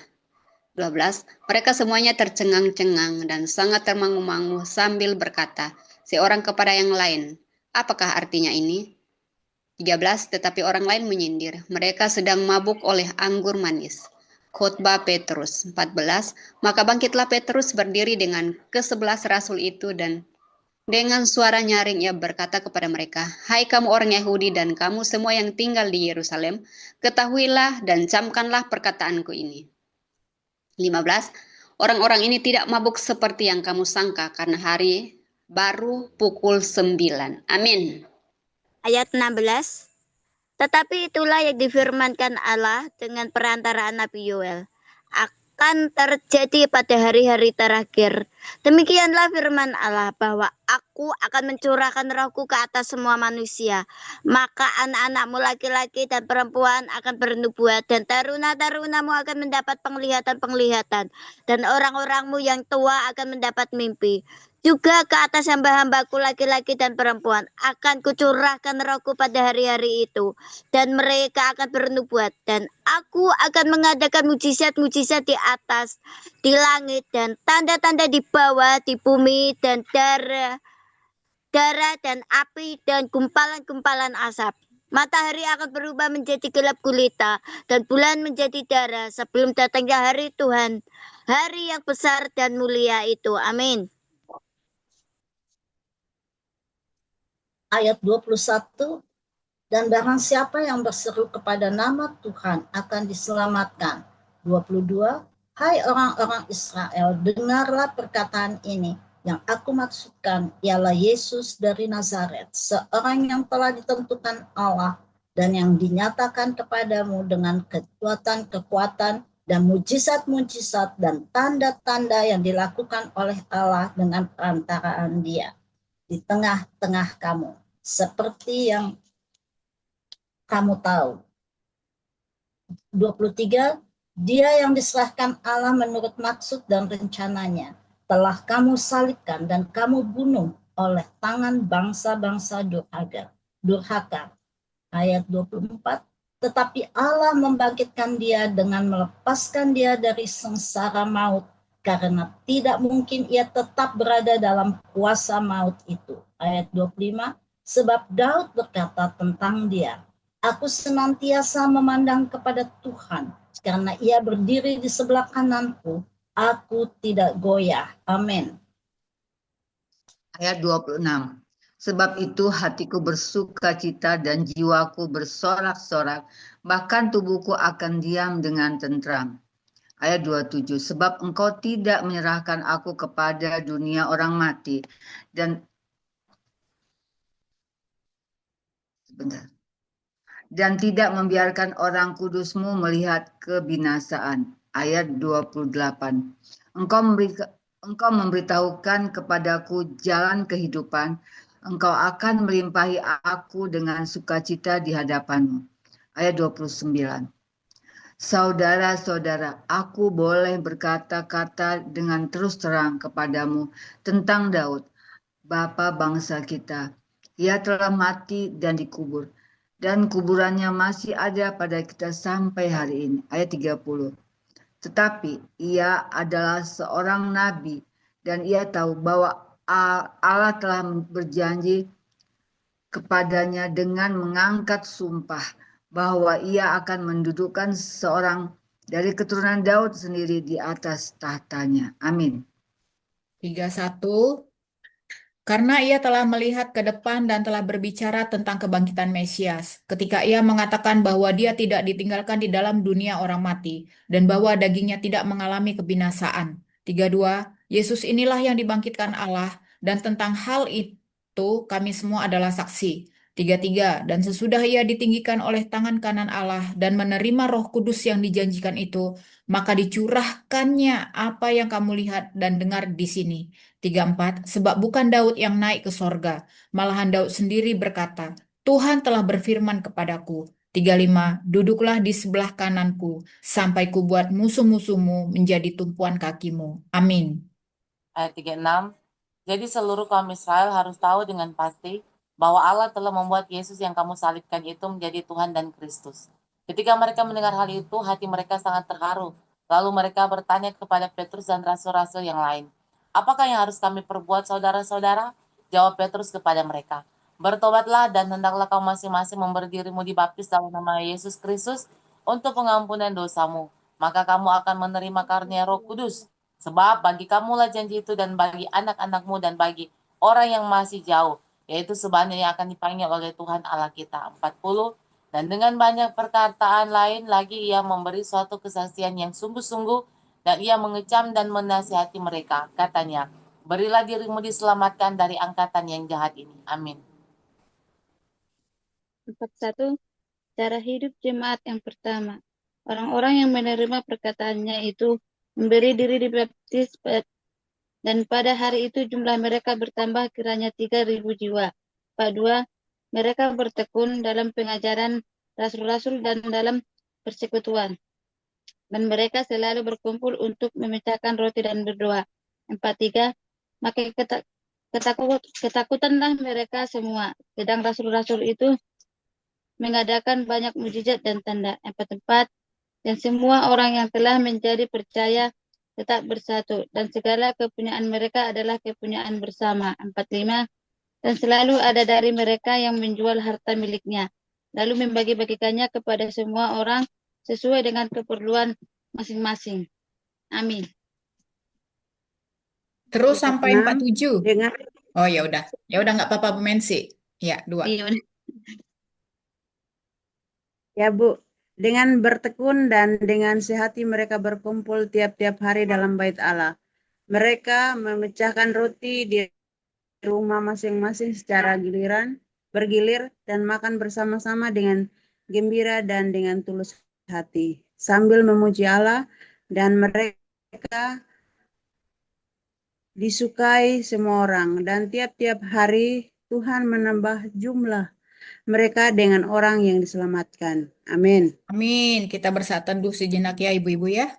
12, mereka semuanya tercengang-cengang dan sangat termangu-mangu sambil berkata, seorang kepada yang lain, apakah artinya ini? 13, tetapi orang lain menyindir, mereka sedang mabuk oleh anggur manis. Khotbah Petrus 14, maka bangkitlah Petrus berdiri dengan ke-11 rasul itu dan dengan suara nyaring ia berkata kepada mereka, hai kamu orang Yahudi dan kamu semua yang tinggal di Yerusalem, ketahuilah dan camkanlah perkataanku ini. 15, orang-orang ini tidak mabuk seperti yang kamu sangka karena hari baru pukul 9. Amin. Ayat 16. Tetapi itulah yang difirmankan Allah dengan perantaraan Nabi Yoel. Akan terjadi pada hari-hari terakhir. Demikianlah firman Allah bahwa aku akan mencurahkan rohku ke atas semua manusia. Maka anak-anakmu laki-laki dan perempuan akan bernubuat dan taruna-tarunamu akan mendapat penglihatan-penglihatan. Dan orang-orangmu yang tua akan mendapat mimpi. Juga ke atas hamba-hambaku laki-laki dan perempuan akan kucurahkan rohku pada hari-hari itu. Dan mereka akan bernubuat. Dan aku akan mengadakan mujizat-mujizat di atas, di langit, dan tanda-tanda di bawah, di bumi, dan darah dan api, dan gumpalan-gumpalan asap. Matahari akan berubah menjadi gelap gulita, dan bulan menjadi darah sebelum datangnya hari Tuhan, hari yang besar dan mulia itu. Amin. Ayat 21, dan barang siapa yang berseru kepada nama Tuhan akan diselamatkan. 22, hai orang-orang Israel, dengarlah perkataan ini. Yang aku maksudkan ialah Yesus dari Nazaret, seorang yang telah ditentukan Allah dan yang dinyatakan kepadamu dengan kekuatan-kekuatan dan mujizat-mujizat dan tanda-tanda yang dilakukan oleh Allah dengan perantaraan Dia di tengah-tengah kamu, seperti yang kamu tahu. 23, Dia yang diserahkan Allah menurut maksud dan rencananya telah kamu salibkan dan kamu bunuh oleh tangan bangsa-bangsa durhaka. Ayat 24, tetapi Allah membangkitkan dia dengan melepaskan dia dari sengsara maut, karena tidak mungkin ia tetap berada dalam kuasa maut itu. Ayat 25, sebab Daud berkata tentang dia, aku senantiasa memandang kepada Tuhan, karena ia berdiri di sebelah kananku, aku tidak goyah. Amin. Ayat 26. Sebab itu hatiku bersuka cita dan jiwaku bersorak-sorak, bahkan tubuhku akan diam dengan tentram. Ayat 27. Sebab engkau tidak menyerahkan aku kepada dunia orang mati dan tidak membiarkan orang kudusmu melihat kebinasaan. Ayat 28. Engkau memberitahukan kepadaku jalan kehidupan. Engkau akan melimpahi aku dengan sukacita di hadapanmu. Ayat 29. Saudara-saudara, aku boleh berkata-kata dengan terus terang kepadamu tentang Daud, bapa bangsa kita. Ia telah mati dan dikubur, dan kuburannya masih ada pada kita sampai hari ini. Ayat 30. Tetapi ia adalah seorang nabi, dan ia tahu bahwa Allah telah berjanji kepadanya dengan mengangkat sumpah bahwa ia akan mendudukkan seorang dari keturunan Daud sendiri di atas tahtanya. Amin. 31. Karena ia telah melihat ke depan dan telah berbicara tentang kebangkitan Mesias, ketika ia mengatakan bahwa dia tidak ditinggalkan di dalam dunia orang mati, dan bahwa dagingnya tidak mengalami kebinasaan. 32. Yesus inilah yang dibangkitkan Allah, dan tentang hal itu kami semua adalah saksi. 33. Dan sesudah ia ditinggikan oleh tangan kanan Allah dan menerima Roh Kudus yang dijanjikan itu, maka dicurahkannya apa yang kamu lihat dan dengar di sini. 34, sebab bukan Daud yang naik ke sorga, malahan Daud sendiri berkata, Tuhan telah berfirman kepadaku, 35. Duduklah di sebelah kananku, sampai kubuat musuh-musuhmu menjadi tumpuan kakimu. Amin. Ayat 36. Jadi seluruh kaum Israel harus tahu dengan pasti bahwa Allah telah membuat Yesus yang kamu salibkan itu menjadi Tuhan dan Kristus. Ketika mereka mendengar hal itu, hati mereka sangat terharu. Lalu mereka bertanya kepada Petrus dan rasul-rasul yang lain, "Apakah yang harus kami perbuat, saudara-saudara?" Jawab Petrus kepada mereka, "Bertobatlah dan hendaklah kamu masing-masing memberi dirimu dibaptis dalam nama Yesus Kristus untuk pengampunan dosamu. Maka kamu akan menerima karunia Roh Kudus. Sebab bagi kamulah janji itu dan bagi anak-anakmu dan bagi orang yang masih jauh, yaitu sebanyak yang akan dipanggil oleh Tuhan Allah kita." 40. Dan dengan banyak perkataan lain lagi ia memberi suatu kesaksian yang sungguh-sungguh dan ia mengecam dan menasihati mereka. Katanya, "Berilah dirimu diselamatkan dari angkatan yang jahat ini." Amin. 41. Cara hidup jemaat yang pertama. Orang-orang yang menerima perkataannya itu memberi diri dibaptis dan pada hari itu jumlah mereka bertambah kiranya 3.000 jiwa. 42. Mereka bertekun dalam pengajaran rasul-rasul dan dalam persekutuan. Dan mereka selalu berkumpul untuk memecahkan roti dan berdoa. 43. Maka ketakutanlah mereka semua. Sedang rasul-rasul itu mengadakan banyak mujizat dan tanda. 44. Dan semua orang yang telah menjadi percaya tetap bersatu, dan segala kepunyaan mereka adalah kepunyaan bersama. 45. Dan selalu ada dari mereka yang menjual harta miliknya, lalu membagi-bagikannya kepada semua orang sesuai dengan keperluan masing-masing. Amin. Terus sampai 46 47. dengan Oh ya udah nggak apa-apa Bu Mensi. Ya, 2. Iya. ya Bu, dengan bertekun dan dengan sehati mereka berkumpul tiap-tiap hari dalam bait Allah. Mereka memecahkan roti di rumah masing-masing secara bergilir dan makan bersama-sama dengan gembira dan dengan tulus hati, sambil memuji Allah, dan mereka disukai semua orang, dan tiap-tiap hari Tuhan menambah jumlah mereka dengan orang yang diselamatkan. Amin. Amin. Kita bersatu dulu sejenak ya Ibu-ibu ya.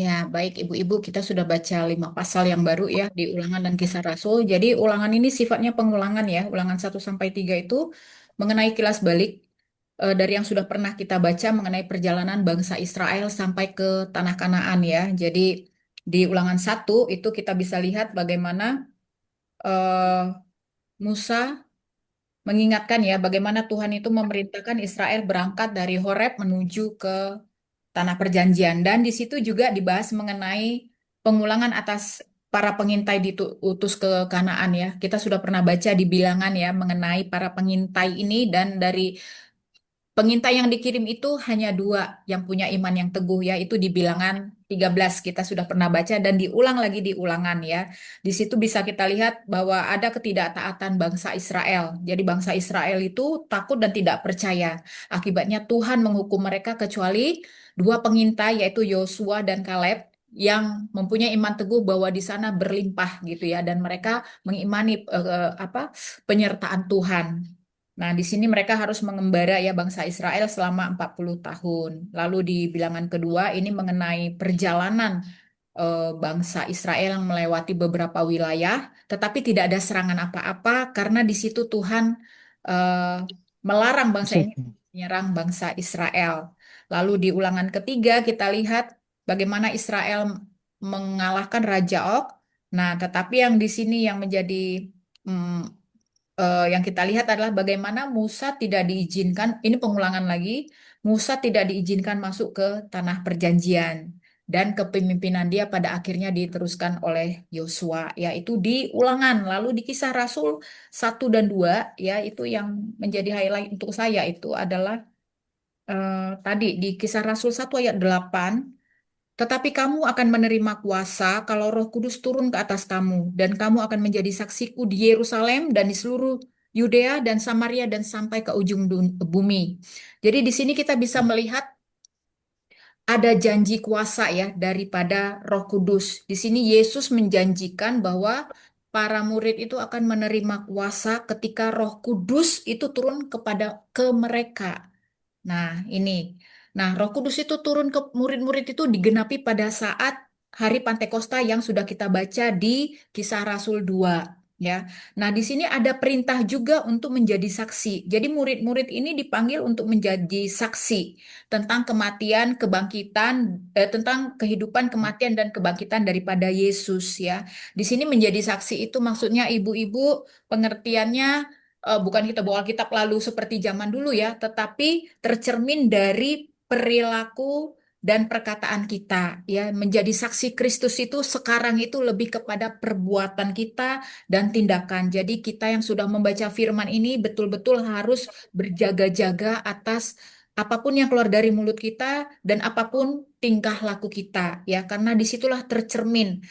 Ya, baik Ibu-ibu, kita sudah baca 5 pasal yang baru ya di Ulangan dan Kisah Rasul. Jadi Ulangan ini sifatnya pengulangan ya. Ulangan 1 sampai 3 itu mengenai kilas balik dari yang sudah pernah kita baca mengenai perjalanan bangsa Israel sampai ke tanah Kanaan ya. Jadi di Ulangan 1 itu kita bisa lihat bagaimana eh, Musa mengingatkan ya bagaimana Tuhan itu memerintahkan Israel berangkat dari Horeb menuju ke tanah perjanjian dan di situ juga dibahas mengenai pengulangan atas para pengintai diutus ke Kanaan ya. Kita sudah pernah baca di Bilangan ya mengenai para pengintai ini dan dari pengintai yang dikirim itu hanya dua yang punya iman yang teguh ya, itu di Bilangan 13 kita sudah pernah baca dan diulang lagi di Ulangan ya. Di situ bisa kita lihat bahwa ada ketidaktaatan bangsa Israel. Jadi bangsa Israel itu takut dan tidak percaya. Akibatnya Tuhan menghukum mereka kecuali dua pengintai yaitu Yosua dan Kaleb yang mempunyai iman teguh bahwa di sana berlimpah gitu ya dan mereka mengimani penyertaan Tuhan. Nah, di sini mereka harus mengembara ya bangsa Israel selama 40 tahun. Lalu di bilangan kedua ini mengenai perjalanan bangsa Israel yang melewati beberapa wilayah, tetapi tidak ada serangan apa-apa karena di situ Tuhan eh, melarang bangsa ini menyerang bangsa Israel. Lalu di ulangan ketiga kita lihat bagaimana Israel mengalahkan Raja Og. Nah, tetapi yang di sini yang menjadi mm, yang kita lihat adalah bagaimana Musa tidak diizinkan, ini pengulangan lagi, Musa tidak diizinkan masuk ke tanah perjanjian dan kepemimpinan dia pada akhirnya diteruskan oleh Yosua, yaitu di Ulangan. Lalu di Kisah Rasul 1 dan 2, ya itu yang menjadi highlight untuk saya itu adalah tadi di Kisah Rasul 1 ayat 8. Tetapi kamu akan menerima kuasa kalau Roh Kudus turun ke atas kamu, dan kamu akan menjadi saksiku di Yerusalem dan di seluruh Yudea dan Samaria dan sampai ke ujung bumi. Jadi di sini kita bisa melihat ada janji kuasa ya daripada Roh Kudus. Di sini Yesus menjanjikan bahwa para murid itu akan menerima kuasa ketika Roh Kudus itu turun ke mereka. Nah, ini. Nah, Roh Kudus itu turun ke murid-murid itu digenapi pada saat hari Pantekosta yang sudah kita baca di Kisah Rasul 2, ya. Nah, di sini ada perintah juga untuk menjadi saksi. Jadi murid-murid ini dipanggil untuk menjadi saksi tentang kematian, kebangkitan, tentang kehidupan, kematian dan kebangkitan daripada Yesus, ya. Di sini menjadi saksi itu maksudnya ibu-ibu pengertiannya bukan kita bawa Alkitab lalu seperti zaman dulu ya, tetapi tercermin dari perilaku dan perkataan kita ya. Menjadi saksi Kristus itu sekarang itu lebih kepada perbuatan kita dan tindakan. Jadi kita yang sudah membaca firman ini betul-betul harus berjaga-jaga atas apapun yang keluar dari mulut kita dan apapun tingkah laku kita ya, karena disitulah tercermin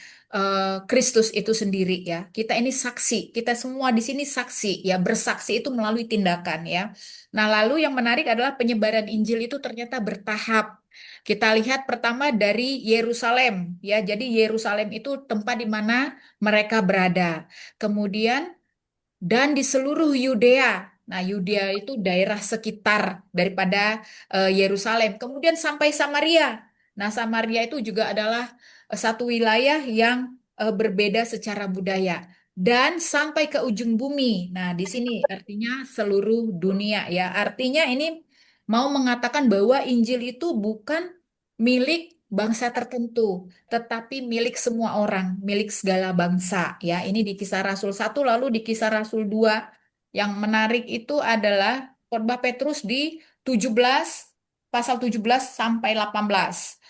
Kristus itu sendiri ya. Kita ini saksi, kita semua di sini saksi ya, bersaksi itu melalui tindakan ya. Nah, lalu yang menarik adalah penyebaran Injil itu ternyata bertahap. Kita lihat pertama dari Yerusalem ya. Jadi Yerusalem itu tempat di mana mereka berada. Kemudian dan di seluruh Yudea. Nah, Yudea itu daerah sekitar daripada Yerusalem. Kemudian sampai Samaria. Nah, Samaria itu juga adalah satu wilayah yang berbeda secara budaya. Dan sampai ke ujung bumi. Nah, di sini artinya seluruh dunia ya. Artinya ini mau mengatakan bahwa Injil itu bukan milik bangsa tertentu, tetapi milik semua orang, milik segala bangsa. Ya, ini di Kisah Rasul 1, lalu di Kisah Rasul 2. Yang menarik itu adalah khotbah Petrus di 17, pasal 17 sampai 18.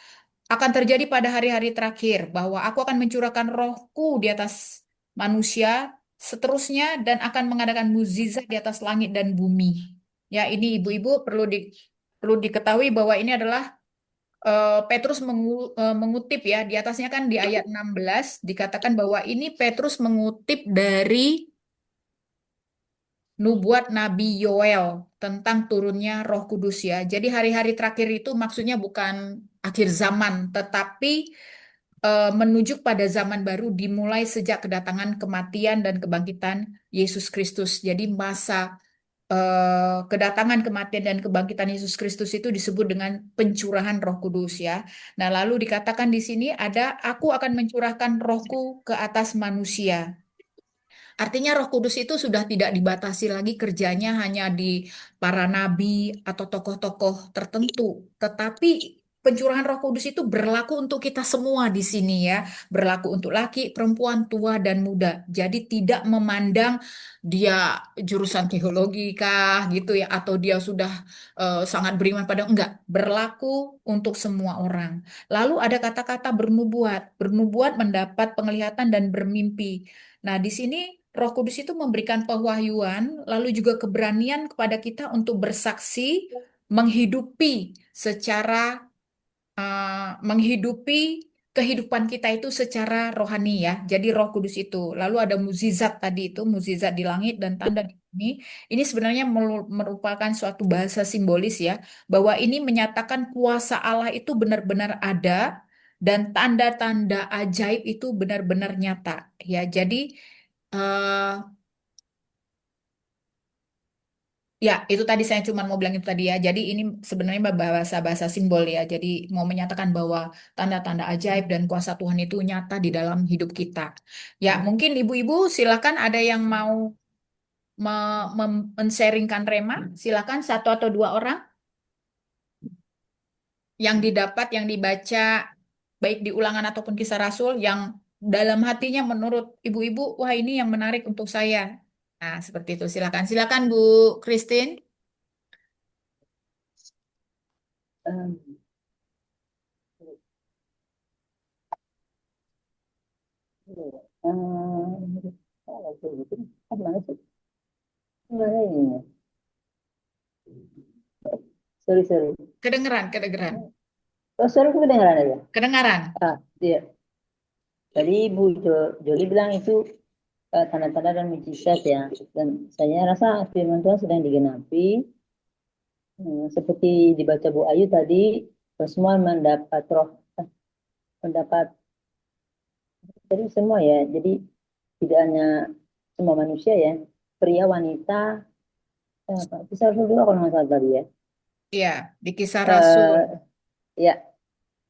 Akan terjadi pada hari-hari terakhir bahwa aku akan mencurahkan rohku di atas manusia seterusnya dan akan mengadakan mukjizat di atas langit dan bumi. Ya, ini ibu-ibu perlu diketahui bahwa ini adalah Petrus mengutip ya, di atasnya kan di ayat 16 dikatakan bahwa ini Petrus mengutip dari nubuat Nabi Yoel tentang turunnya Roh Kudus ya. Jadi hari-hari terakhir itu maksudnya bukan akhir zaman, tetapi menuju pada zaman baru dimulai sejak kedatangan kematian dan kebangkitan Yesus Kristus. Jadi masa kedatangan kematian dan kebangkitan Yesus Kristus itu disebut dengan pencurahan Roh Kudus ya. Nah, lalu dikatakan di sini ada aku akan mencurahkan rohku ke atas manusia. Artinya Roh Kudus itu sudah tidak dibatasi lagi kerjanya hanya di para nabi atau tokoh-tokoh tertentu, tetapi pencurahan Roh Kudus itu berlaku untuk kita semua di sini ya, berlaku untuk laki, perempuan, tua dan muda. Jadi tidak memandang dia jurusan teologi kah gitu ya, atau dia sudah sangat beriman pada enggak, berlaku untuk semua orang. Lalu ada kata-kata bernubuat, bernubuat mendapat penglihatan dan bermimpi. Nah, di sini Roh Kudus itu memberikan pewahyuan, lalu juga keberanian kepada kita untuk bersaksi, menghidupi secara menghidupi kehidupan kita itu secara rohani ya. Jadi Roh Kudus itu. Lalu ada mukjizat tadi itu, mukjizat di langit dan tanda di bumi. Ini sebenarnya merupakan suatu bahasa simbolis ya, bahwa ini menyatakan kuasa Allah itu benar-benar ada dan tanda-tanda ajaib itu benar-benar nyata ya. Jadi eh, ya, itu tadi saya cuma mau bilang itu tadi ya. Jadi ini sebenarnya bahasa-bahasa simbol ya. Jadi mau menyatakan bahwa tanda-tanda ajaib dan kuasa Tuhan itu nyata di dalam hidup kita. Ya, mungkin ibu-ibu silakan ada yang mau men-sharingkan rema. Silakan satu atau dua orang yang didapat, yang dibaca, baik di Ulangan ataupun Kisah Rasul, yang dalam hatinya menurut ibu-ibu, wah ini yang menarik untuk saya. Nah, seperti itu. Silakan, silakan Bu Christine. Sorry, sorry. Kedengeran, kedengeran. Oh, sorry, kedengeran aja. Kedengaran. Iya. Tadi Bu Joli bilang itu tanda-tanda dan mujizat ya. Dan saya rasa firman Tuhan sedang digenapi. Seperti dibaca Bu Ayu tadi, semua mendapat roh, mendapat dari semua ya. Jadi tidak hanya semua manusia ya, pria, wanita, Kisah Rasul juga kalau nggak salah tadi ya. Iya, di Kisah Rasul. Ya,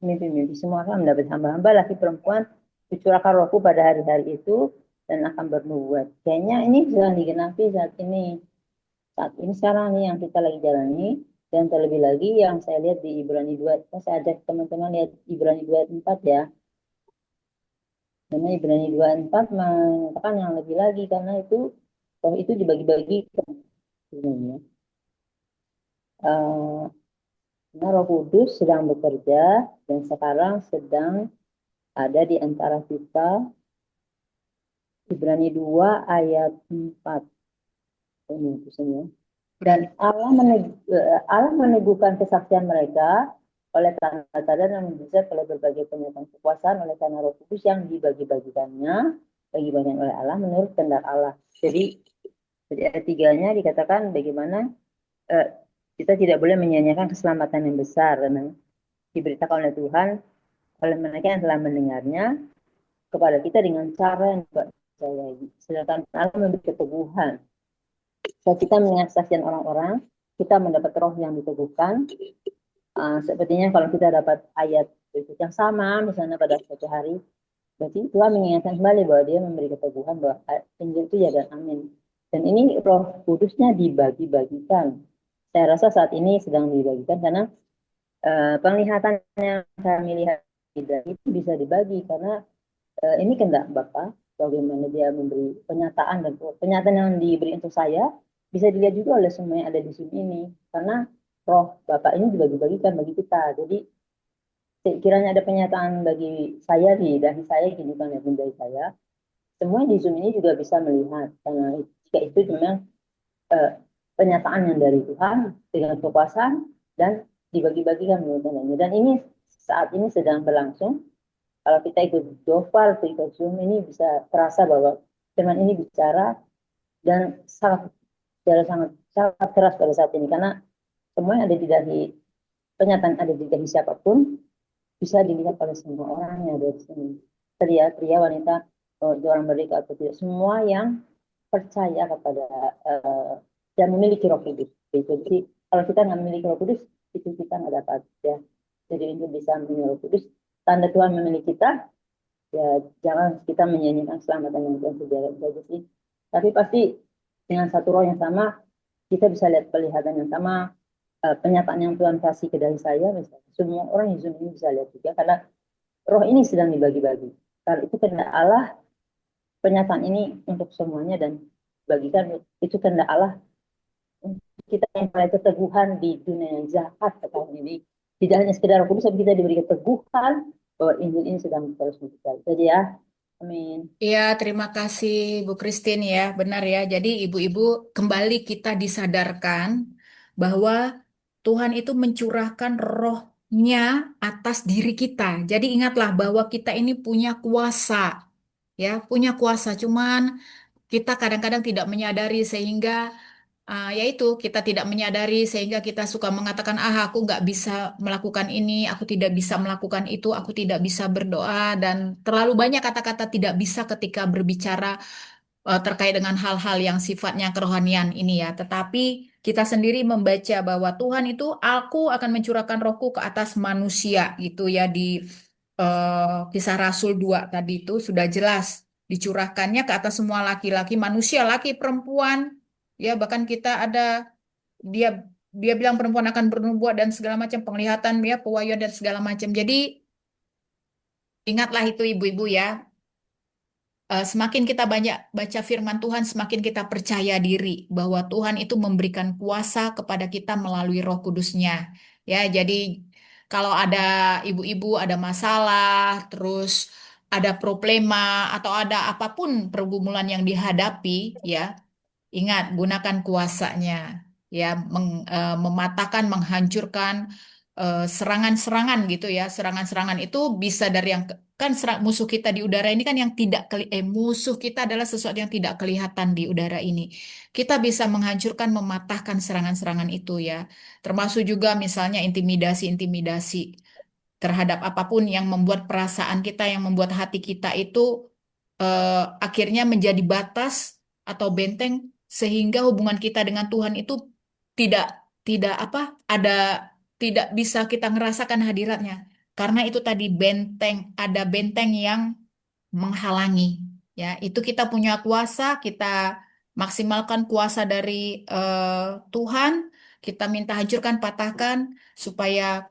mimpi-mimpi semua akan mendapat hamba-hamba laki perempuan dicurahkan rohku pada hari-hari itu dan akan bernubuat. Kayaknya ini sedang digenapi saat ini. Saat ini sekarang nih yang kita lagi jalani, dan terlebih lagi yang saya lihat di Ibrani 2, saya ajak teman-teman lihat Ibrani 2:4 ya. Karena Ibrani 2:4 mengatakan yang lebih lagi, karena itu roh itu dibagi-bagikan sebenarnya. Karena Roh Kudus sedang bekerja dan sekarang sedang ada di antara kita. Ibrani 2 ayat 4. Ini tulisannya. Dan Allah meneguhkan kesaksian mereka oleh tanda-tanda dan mujizat oleh berbagai penyataan kekuasaan oleh karena Roh Kudus yang dibagi-bagikannya oleh Allah menurut kehendak Allah. Jadi ayat 3-nya dikatakan bagaimana kita tidak boleh menyia-nyiakan keselamatan yang besar karena diberitakan oleh Tuhan oleh mereka yang telah mendengarnya kepada kita dengan cara yang dipercayai. Sedangkan Allah memberi keteguhan. Saat kita mendengar kesaksian orang-orang, kita mendapat roh yang diteguhkan. Sepertinya kalau kita dapat ayat yang sama, misalnya pada suatu hari, berarti Tuhan mengingatkan kembali bahwa dia memberi keteguhan bahwa Injil itu ya dan amin. Dan ini Roh Kudusnya dibagi-bagikan. Saya rasa saat ini sedang dibagikan karena penglihatan yang kami lihat itu bisa dibagi karena ini kehendak Bapa, bagaimana dia memberi penyataan dan penyataan yang diberi untuk saya bisa dilihat juga oleh semua yang ada di sini ini karena roh Bapak ini dibagi-bagikan bagi kita. Jadi kiranya ada penyataan bagi saya di dahi saya, kehidupan yang dari saya, semua di Zoom ini juga bisa melihat karena jika itu memang penyataan yang dari Tuhan dengan kekuasaan dan dibagi-bagikan menurut. Dan ini saat ini sedang berlangsung. Kalau kita ikut Dofar atau ikut Zoom ini bisa terasa bahwa firman ini bicara dan sangat keras pada saat ini karena semua yang ada di dahi, penyataan ada di dahi siapapun bisa dilihat oleh semua orang yang ada di sini. Pria, wanita, orang merdeka atau tidak, semua yang percaya kepada dan memiliki Roh Kudus. Jadi kalau kita nggak memiliki Roh Kudus, itu kita nggak dapat ya. Jadi untuk bisa memiliki Roh Kudus, tanda Tuhan memiliki kita, ya jangan kita menyanyikan keselamatan yang Tuhan sediakan. Jadi Tapi pasti dengan satu roh yang sama, kita bisa lihat penglihatan yang sama, penyataan yang Tuhan kasih ke dari saya, misalnya. Semua orang yang Zoom ini bisa lihat juga, karena roh ini sedang dibagi-bagi. Kalau itu kehendak Allah, penyataan ini untuk semuanya, dan bagikan itu kehendak Allah untuk kita yang mulai keteguhan di dunia yang jahat tahun ini. Tidak hanya sekedar Roh Kudus, tapi kita diberi keteguhan bahwa Injil ini sedang terus berjalan. Jadi ya, amin. Ya, terima kasih Bu Christine ya, benar ya. Jadi ibu-ibu kembali kita disadarkan bahwa Tuhan itu mencurahkan rohnya atas diri kita. Jadi ingatlah bahwa kita ini punya kuasa, ya, punya kuasa. Cuman kita kadang-kadang tidak menyadari sehingga yaitu kita tidak menyadari sehingga kita suka mengatakan, aku nggak bisa melakukan ini, aku tidak bisa melakukan itu, aku tidak bisa berdoa, dan terlalu banyak kata-kata tidak bisa ketika berbicara terkait dengan hal-hal yang sifatnya kerohanian ini ya. Tetapi kita sendiri membaca bahwa Tuhan itu, aku akan mencurahkan rohku ke atas manusia gitu ya, di Kisah Rasul 2 tadi itu sudah jelas dicurahkannya ke atas semua laki-laki, manusia, laki, perempuan. Ya, bahkan kita ada dia dia bilang perempuan akan bernubuat dan segala macam penglihatan ya, pewahyuan dan segala macam. Jadi ingatlah itu ibu-ibu ya. Semakin kita banyak baca firman Tuhan, semakin kita percaya diri bahwa Tuhan itu memberikan kuasa kepada kita melalui Roh Kudus-Nya. Ya, jadi kalau ada ibu-ibu ada masalah, terus ada problema atau ada apapun pergumulan yang dihadapi, ya, ingat, gunakan kuasanya, ya, mematahkan, menghancurkan serangan-serangan gitu ya. Serangan-serangan itu bisa dari yang kan musuh kita di udara ini kan yang tidak musuh kita adalah sesuatu yang tidak kelihatan di udara ini. Kita bisa menghancurkan, mematahkan serangan-serangan itu ya. Termasuk juga misalnya intimidasi-intimidasi terhadap apapun yang membuat perasaan kita, yang membuat hati kita itu akhirnya menjadi batas atau benteng sehingga hubungan kita dengan Tuhan itu tidak tidak apa ada tidak bisa kita ngerasakan hadiratnya karena itu tadi benteng ada benteng yang menghalangi ya itu kita punya kuasa kita maksimalkan kuasa dari Tuhan kita minta hancurkan patahkan supaya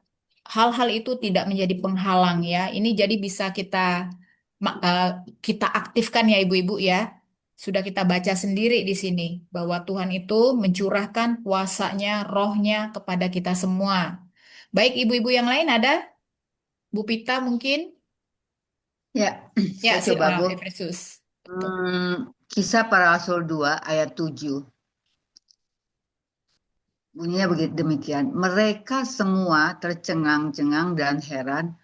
hal-hal itu tidak menjadi penghalang ya ini jadi bisa kita ma- eh, kita aktifkan ya ibu-ibu ya. Sudah kita baca sendiri di sini bahwa Tuhan itu mencurahkan kuasanya, rohnya kepada kita semua. Baik ibu-ibu yang lain ada? Bu Pita mungkin? Ya, Ya, saya coba Bu. Efesus. Kisah Para Rasul 2 ayat 7. Bunyinya begitu demikian. Mereka semua tercengang-cengang dan heran,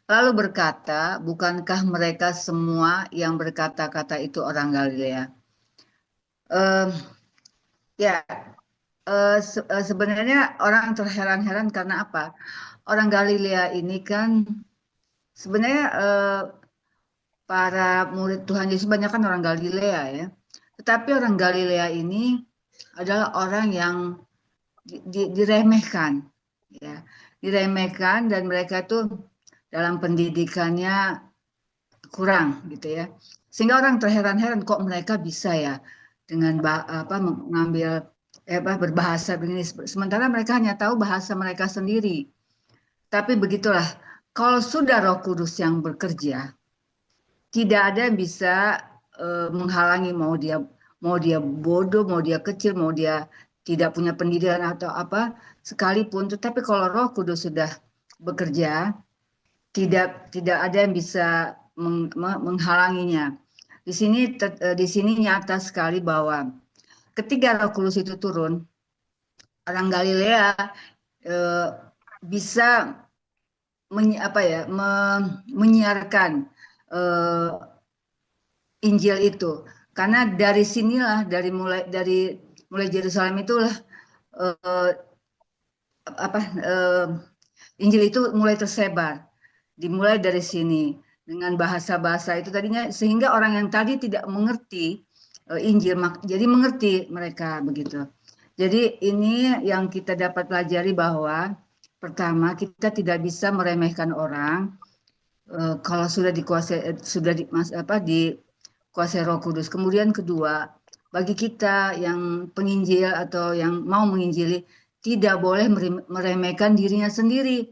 lalu berkata, bukankah mereka semua yang berkata-kata itu orang Galilea? Ya, sebenarnya orang terheran-heran karena apa? Orang Galilea ini kan sebenarnya para murid Tuhan Yesus banyak kan orang Galilea ya. Tetapi orang Galilea ini adalah orang yang diremehkan, ya, diremehkan dan mereka tuh dalam pendidikannya kurang gitu ya. Sehingga orang terheran-heran kok mereka bisa ya dengan mengambil berbahasa begini sementara mereka hanya tahu bahasa mereka sendiri. Tapi begitulah, kalau sudah Roh Kudus yang bekerja, tidak ada yang bisa menghalangi mau dia bodoh, mau dia kecil, mau dia tidak punya pendidikan atau apa sekalipun. Tetapi kalau Roh Kudus sudah bekerja, tidak ada yang bisa menghalanginya. Di sini nyata sekali bahwa ketika Roh Kudus itu turun, orang Galilea bisa menyiarkan Injil itu, karena dari sinilah mulai Yerusalem itulah Injil itu mulai tersebar, dimulai dari sini dengan bahasa-bahasa itu tadinya sehingga orang yang tadi tidak mengerti Injil jadi mengerti mereka begitu. Jadi ini yang kita dapat pelajari bahwa pertama kita tidak bisa meremehkan orang kalau sudah dikuasai Roh Kudus. Kemudian kedua, bagi kita yang penginjil atau yang mau menginjili, tidak boleh meremehkan dirinya sendiri.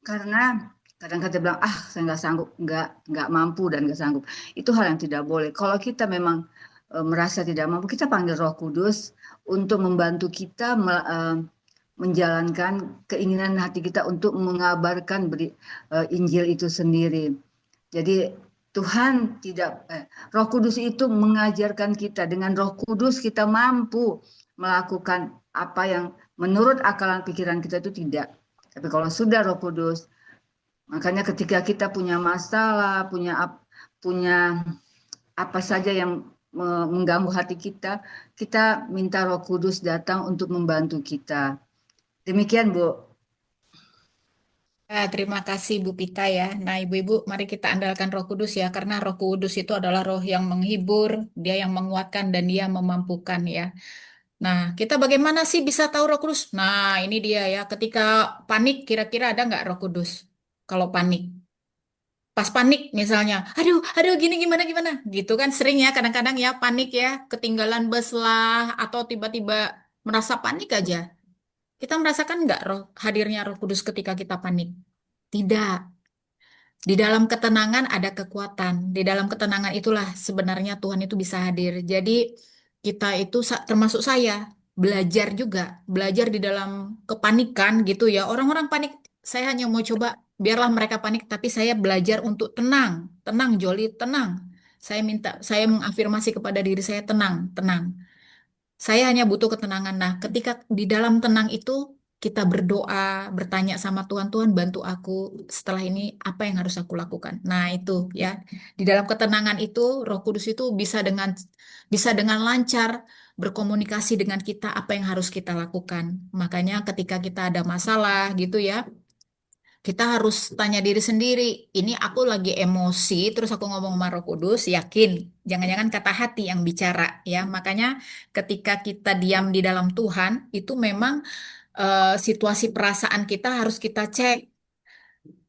Karena kadang kita bilang, saya nggak sanggup, nggak mampu dan nggak sanggup. Itu hal yang tidak boleh. Kalau kita memang merasa tidak mampu, kita panggil Roh Kudus untuk membantu kita menjalankan keinginan hati kita untuk mengabarkan Injil itu sendiri. Jadi Tuhan Roh Kudus itu mengajarkan kita, dengan Roh Kudus kita mampu melakukan apa yang menurut akalan pikiran kita itu tidak. Tapi kalau sudah Roh Kudus, makanya ketika kita punya masalah, punya apa saja yang mengganggu hati kita, kita minta Roh Kudus datang untuk membantu kita. Demikian, Bu. Terima kasih Bu Pita ya. Nah, Ibu-ibu, mari kita andalkan Roh Kudus ya, karena Roh Kudus itu adalah roh yang menghibur, dia yang menguatkan dan dia memampukan ya. Nah, kita bagaimana sih bisa tahu Roh Kudus? Nah, ini dia ya. Ketika panik, kira-kira ada nggak Roh Kudus? Kalau panik, pas panik misalnya, aduh, aduh, gini gimana gimana, gitu kan sering ya. Kadang-kadang ya panik ya, ketinggalan bus lah, atau tiba-tiba merasa panik aja. Kita merasakan nggak hadirnya Roh Kudus ketika kita panik? Tidak. Di dalam ketenangan ada kekuatan. Di dalam ketenangan itulah sebenarnya Tuhan itu bisa hadir. Jadi kita itu termasuk saya belajar juga, belajar di dalam kepanikan gitu ya. Orang-orang panik, saya hanya mau coba biarlah mereka panik, tapi saya belajar untuk tenang, tenang Joli, tenang. Saya mengafirmasi kepada diri saya tenang, tenang. Saya hanya butuh ketenangan. Nah, ketika di dalam tenang itu kita berdoa, bertanya sama Tuhan, Tuhan bantu aku setelah ini apa yang harus aku lakukan. Nah, itu ya. Di dalam ketenangan itu Roh Kudus itu bisa dengan lancar berkomunikasi dengan kita apa yang harus kita lakukan. Makanya ketika kita ada masalah gitu ya, kita harus tanya diri sendiri, ini aku lagi emosi, terus aku ngomong sama Roh Kudus, yakin, jangan-jangan kata hati yang bicara, ya. Makanya ketika kita diam di dalam Tuhan, itu memang situasi perasaan kita harus kita cek.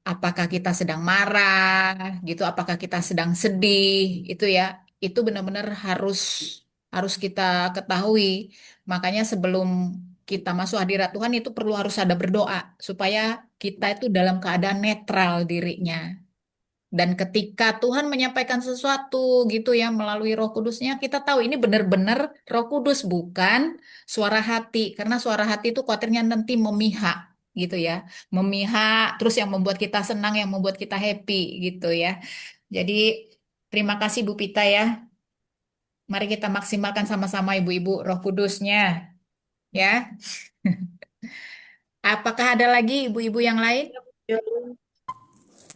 Apakah kita sedang marah, gitu, apakah kita sedang sedih, itu ya. Itu benar-benar harus harus kita ketahui. Makanya sebelum kita masuk hadirat Tuhan itu perlu harus ada berdoa supaya kita itu dalam keadaan netral dirinya. Dan ketika Tuhan menyampaikan sesuatu gitu ya melalui Roh Kudusnya, kita tahu ini benar-benar Roh Kudus bukan suara hati. Karena suara hati itu khawatirnya nanti memihak gitu ya. Memihak terus yang membuat kita senang, yang membuat kita happy gitu ya. Jadi terima kasih Bu Pita ya. Mari kita maksimalkan sama-sama Ibu-ibu Roh Kudusnya ya. Apakah ada lagi ibu-ibu yang lain?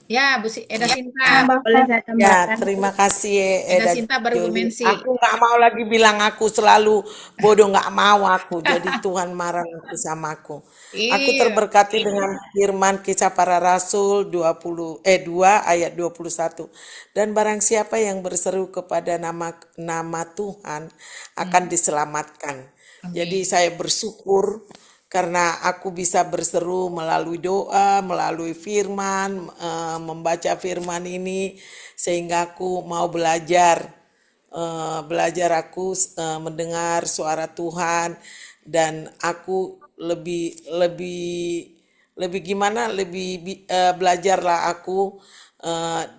Ya, Eda Sinta. Boleh saya Ya, tambahkan? terima kasih Eda Eda Sinta baru Bu Joli. Mensi. Aku nggak mau lagi bilang aku selalu bodoh, nggak mau aku. Jadi Tuhan marah nanti sama aku. Aku Iya. terberkati dengan firman Kisah Para Rasul 2 ayat 21. Dan barang siapa yang berseru kepada nama Tuhan akan diselamatkan. Jadi Amin. saya bersyukur karena aku bisa berseru melalui doa, melalui firman, membaca firman ini, sehingga aku mau belajar, aku mendengar suara Tuhan, dan aku lebih lebih lebih gimana, belajarlah aku, eh,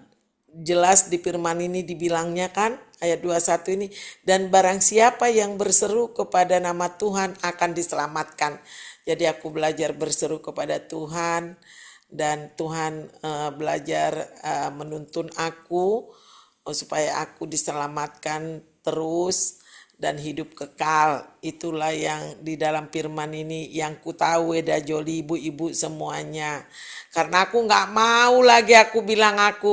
jelas di firman ini dibilangnya kan ayat 21 ini, dan barang siapa yang berseru kepada nama Tuhan akan diselamatkan. Jadi aku belajar berseru kepada Tuhan, dan Tuhan belajar menuntun aku supaya aku diselamatkan terus dan hidup kekal. Itulah yang di dalam firman ini yang ku tahu, Eda Joli, ibu-ibu semuanya. Karena aku nggak mau lagi aku bilang aku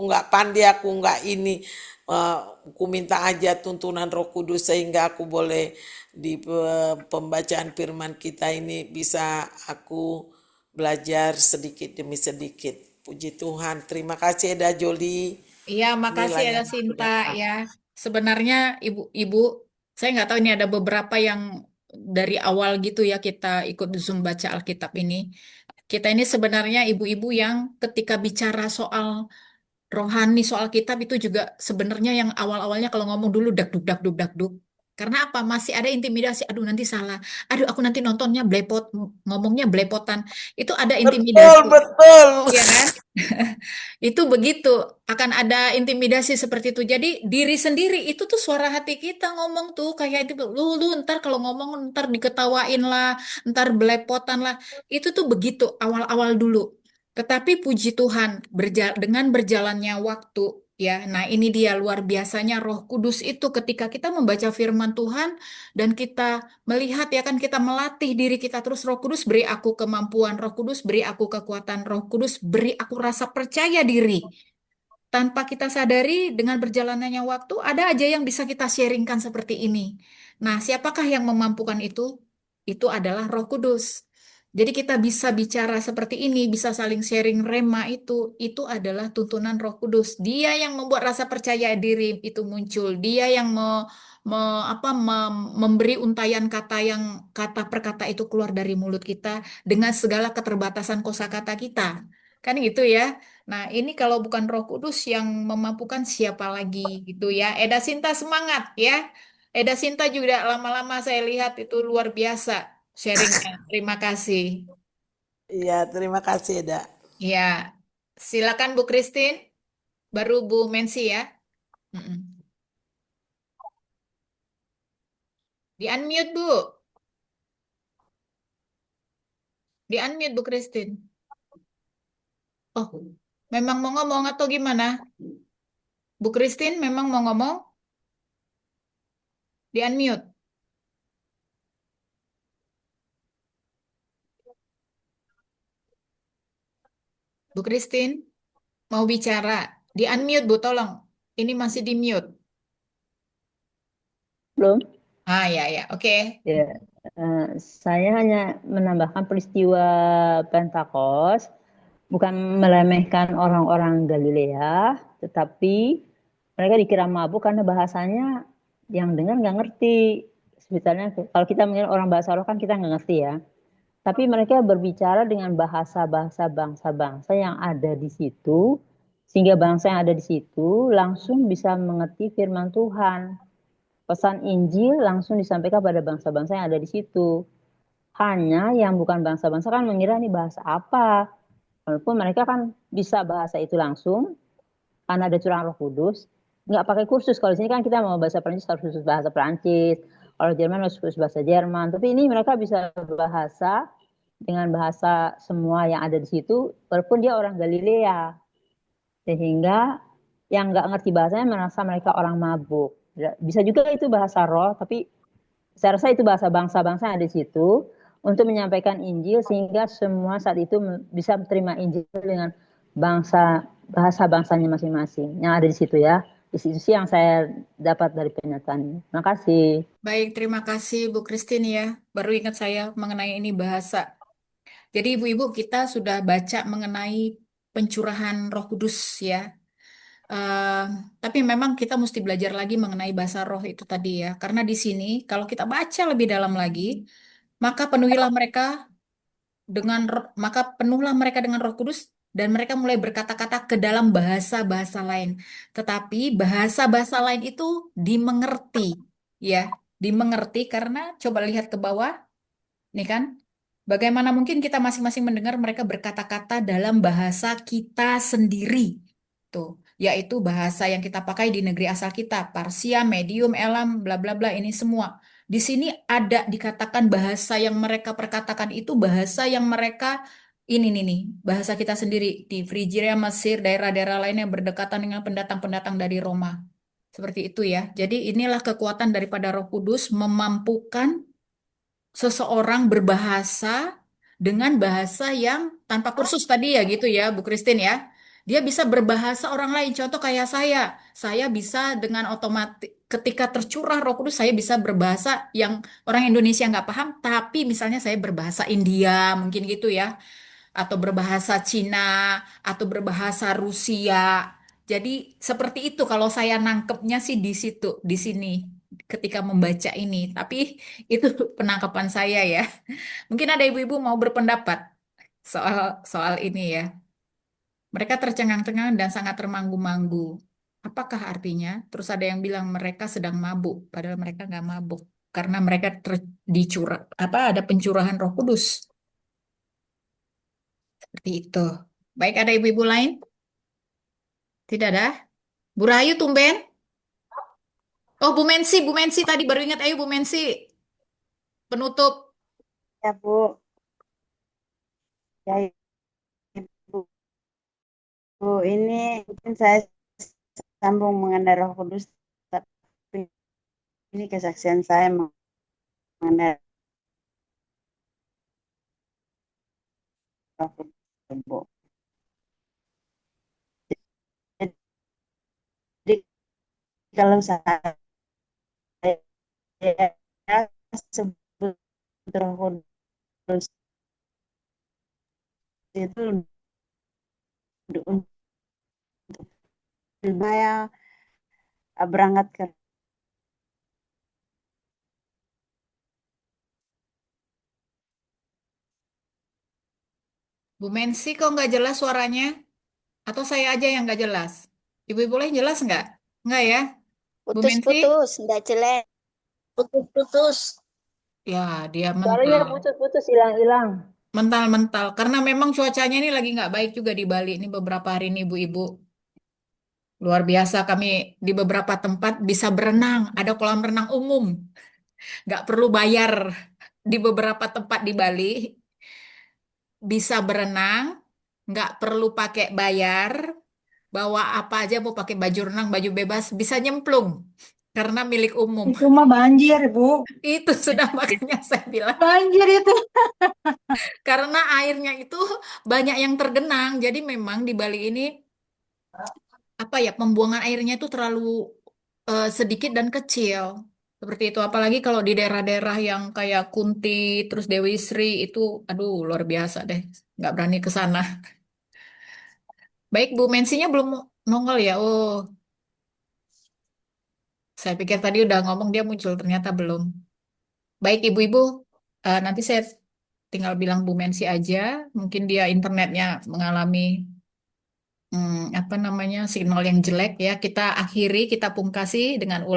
nggak pandai, aku nggak ini. Ku minta aja tuntunan Roh Kudus sehingga aku boleh di pembacaan firman kita ini bisa aku belajar sedikit demi sedikit. Puji Tuhan. Terima kasih Eda Joli. Iya, makasih Inilah ada yang aku Sinta dapat. ya. Sebenarnya ibu-ibu, saya nggak tahu ini ada beberapa yang dari awal gitu ya kita ikut Zoom baca Alkitab ini. Kita ini sebenarnya ibu-ibu yang ketika bicara soal rohani, soal kitab itu juga sebenarnya yang awal-awalnya kalau ngomong dulu dak duk dak duk dak duk. Karena apa? Masih ada intimidasi. Aduh, nanti salah. Aduh, aku nanti nontonnya blepot, ngomongnya belepotan. Itu ada Betul, intimidasi. betul. Iya kan? Itu begitu, akan ada intimidasi seperti itu. Jadi diri sendiri itu tuh suara hati kita ngomong tuh kayak itu, lu ntar kalau ngomong ntar diketawain lah, ntar belepotan lah. Itu tuh begitu awal-awal dulu. Tetapi puji Tuhan, dengan berjalannya waktu, ya. Nah, ini dia luar biasanya Roh Kudus itu ketika kita membaca firman Tuhan dan kita melihat ya kan kita melatih diri kita terus Roh Kudus beri aku kemampuan, Roh Kudus beri aku kekuatan, Roh Kudus beri aku rasa percaya diri. Tanpa kita sadari dengan berjalannya waktu ada aja yang bisa kita sharingkan seperti ini. Nah, siapakah yang memampukan itu? Itu adalah Roh Kudus. Jadi kita bisa bicara seperti ini, bisa saling sharing rema itu adalah tuntunan Roh Kudus. Dia yang membuat rasa percaya diri itu muncul. Dia yang memberi untayan kata yang kata per kata itu keluar dari mulut kita dengan segala keterbatasan kosakata kita. Kan gitu ya. Nah, ini kalau bukan Roh Kudus yang memampukan siapa lagi gitu ya. Eda Sinta semangat ya. Eda Sinta juga lama-lama saya lihat itu luar biasa sharingnya. Terima kasih. Iya, terima kasih, Eda. Ya, silakan Bu Christine, baru Bu Mensi ya. Mm-mm. Di unmute Bu, di unmute Bu Christine. Oh, memang mau ngomong atau gimana? Bu Christine memang mau ngomong? Di unmute. Bu Christine mau bicara. Di unmute Bu, tolong. Ini masih di mute. Belum? Ah, ya, ya. Oke. Ya, saya hanya menambahkan peristiwa Pentakos, bukan meremehkan orang-orang Galilea, tetapi mereka dikira mabuk karena bahasanya yang dengar nggak ngerti. Misalnya kalau kita mengira orang bahasa roh kan kita nggak ngerti ya. Tapi mereka berbicara dengan bahasa-bahasa bangsa-bangsa yang ada di situ, sehingga bangsa yang ada di situ langsung bisa mengerti firman Tuhan. Pesan Injil langsung disampaikan pada bangsa-bangsa yang ada di situ. Hanya yang bukan bangsa-bangsa kan mengira ini bahasa apa. Walaupun mereka kan bisa bahasa itu langsung, karena ada curahan Roh Kudus. Nggak pakai kursus. Kalau di sini kan kita mau bahasa Prancis harus khusus bahasa Prancis. Kalau Jerman harus khusus bahasa Jerman. Tapi ini mereka bisa bahasa dengan bahasa semua yang ada di situ, walaupun dia orang Galilea. Sehingga yang nggak ngerti bahasanya merasa mereka orang mabuk. Bisa juga itu bahasa roh, tapi saya rasa itu bahasa bangsa-bangsa yang ada di situ untuk menyampaikan Injil sehingga semua saat itu bisa menerima Injil dengan bahasa-bangsanya masing-masing yang ada di situ ya. Di situ sih yang saya dapat dari pernyataan ini. Terima kasih. Baik, terima kasih Bu Christine ya. Baru ingat saya mengenai ini bahasa. Jadi ibu-ibu kita sudah baca mengenai pencurahan Roh Kudus ya. Eh, tapi memang kita mesti belajar lagi mengenai bahasa roh itu tadi ya. Karena di sini kalau kita baca lebih dalam lagi, maka penuhilah mereka maka penuhlah mereka dengan Roh Kudus dan mereka mulai berkata-kata ke dalam bahasa-bahasa lain. Tetapi bahasa-bahasa lain itu dimengerti ya, dimengerti karena coba lihat ke bawah nih kan. Bagaimana mungkin kita masing-masing mendengar mereka berkata-kata dalam bahasa kita sendiri. Tuh, yaitu bahasa yang kita pakai di negeri asal kita, Parsia, Medium, Elam, bla bla bla ini semua. Di sini ada dikatakan bahasa yang mereka perkatakan itu bahasa yang mereka ini nih, bahasa kita sendiri di Frigia, Mesir, daerah-daerah lain yang berdekatan dengan pendatang-pendatang dari Roma. Seperti itu ya. Jadi inilah kekuatan daripada Roh Kudus memampukan seseorang berbahasa dengan bahasa yang tanpa kursus tadi ya gitu ya Bu Christine ya. Dia bisa berbahasa orang lain. Contoh kayak saya bisa dengan otomatis ketika tercurah Roh Kudus saya bisa berbahasa yang orang Indonesia nggak paham, tapi misalnya saya berbahasa India mungkin gitu ya atau berbahasa Cina, atau berbahasa Rusia. Jadi seperti itu kalau saya nangkepnya sih di situ, di sini ketika membaca ini. Tapi itu penangkapan saya ya. Mungkin ada ibu-ibu mau berpendapat soal soal ini ya. Mereka tercengang-cengang dan sangat termanggu-manggu. apakah artinya? Terus ada yang bilang mereka sedang mabuk, padahal mereka nggak mabuk karena mereka ada pencurahan Roh Kudus seperti itu. Baik, ada ibu-ibu lain? Tidak ada? Bu Rahayu tumben? Oh, Bu Mensi tadi baru ingat. Ayo Bu Mensi, penutup. Ya, Bu. Ya, Ibu. Bu, ini mungkin saya sambung mengenai Roh Kudus, tapi ini kesaksian saya mengenai Roh Kudus, Bu. Jadi kalau saya sebut Roh Kudus itu untuk saya berangkat ke Bu Mensi kok nggak jelas suaranya? Atau saya aja yang nggak jelas? Ibu-ibu lain jelas nggak? Nggak ya? Bu Mensi? Putus-putus, nggak jelek. Putus-putus. Ya, dia Suaranya mental. putus-putus, hilang-hilang. Mental-mental. Karena memang cuacanya ini lagi nggak baik juga di Bali. Ini beberapa hari ini, ibu-ibu. Luar biasa kami di beberapa tempat bisa berenang. Ada kolam renang umum. Nggak perlu bayar. Di beberapa tempat di Bali bisa berenang. Nggak perlu pakai bayar. Bawa apa aja mau pakai baju renang, baju bebas. Bisa nyemplung. Karena milik umum. Itu mah banjir, Bu. Itu sudah makanya saya bilang. Banjir itu. Karena airnya itu banyak yang tergenang. Jadi memang di Bali ini pembuangan airnya itu terlalu sedikit dan kecil. Seperti itu. Apalagi kalau di daerah-daerah yang kayak Kunti, terus Dewi Sri itu, aduh luar biasa deh. Nggak berani ke sana. Baik, Bu Mensinya belum nongol ya. Oh, saya pikir tadi udah ngomong dia muncul, ternyata belum. Baik, ibu-ibu, nanti saya tinggal bilang Bu Mensi aja. Mungkin dia internetnya mengalami signal yang jelek ya. Kita akhiri, kita pungkasi dengan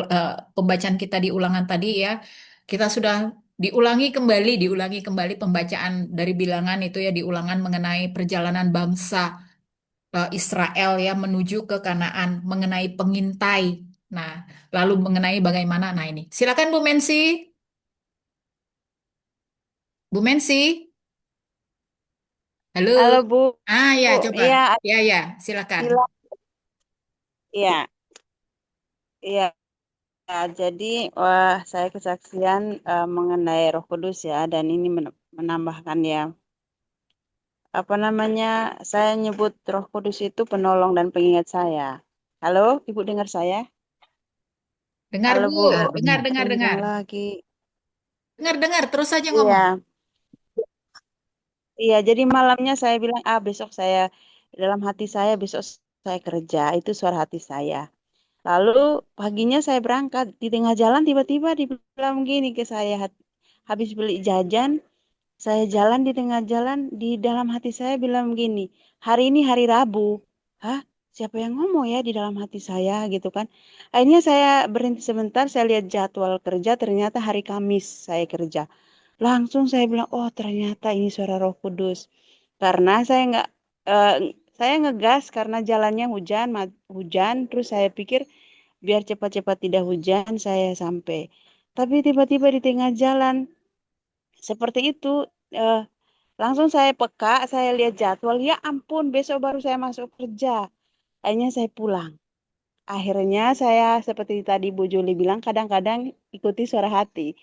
pembacaan kita di ulangan tadi ya. Kita sudah diulangi kembali pembacaan dari bilangan itu ya, diulangan mengenai perjalanan bangsa Israel ya menuju ke Kanaan, mengenai pengintai. Nah, lalu mengenai bagaimana. Nah ini, silakan Bu Mensi. Bu Mensi, halo. Halo, Bu. Ah ya, Bu, coba. iya, Ya ya, silakan. iya, iya. Jadi, wah, saya kesaksian mengenai Roh Kudus ya, dan ini menambahkan ya, apa namanya, saya nyebut Roh Kudus itu penolong dan pengingat saya. Halo, Ibu dengar saya? Dengar Halo, Bu, Bu. dengar, dengar, Hilang dengar. lagi. Dengar, dengar, terus aja ngomong. Iya, iya. Jadi malamnya saya bilang, besok saya dalam hati saya besok saya kerja. Itu suara hati saya. Lalu paginya saya berangkat di tengah jalan tiba-tiba dibilang gini ke saya, habis beli jajan, saya jalan di tengah jalan di dalam hati saya bilang begini, hari ini hari Rabu. Hah? Siapa yang ngomong ya di dalam hati saya gitu kan? Akhirnya saya berhenti sebentar, saya lihat jadwal kerja, ternyata hari Kamis saya kerja. Langsung saya bilang, oh ternyata ini suara Roh Kudus. Karena eh, saya ngegas karena jalannya hujan, hujan. Terus saya pikir biar cepat-cepat tidak hujan saya sampai. Tapi tiba-tiba di tengah jalan seperti itu, eh, langsung saya peka, saya lihat jadwal. Ya ampun, besok baru saya masuk kerja. Akhirnya saya pulang. Akhirnya saya seperti tadi Bu Juli bilang, kadang-kadang ikuti suara hati.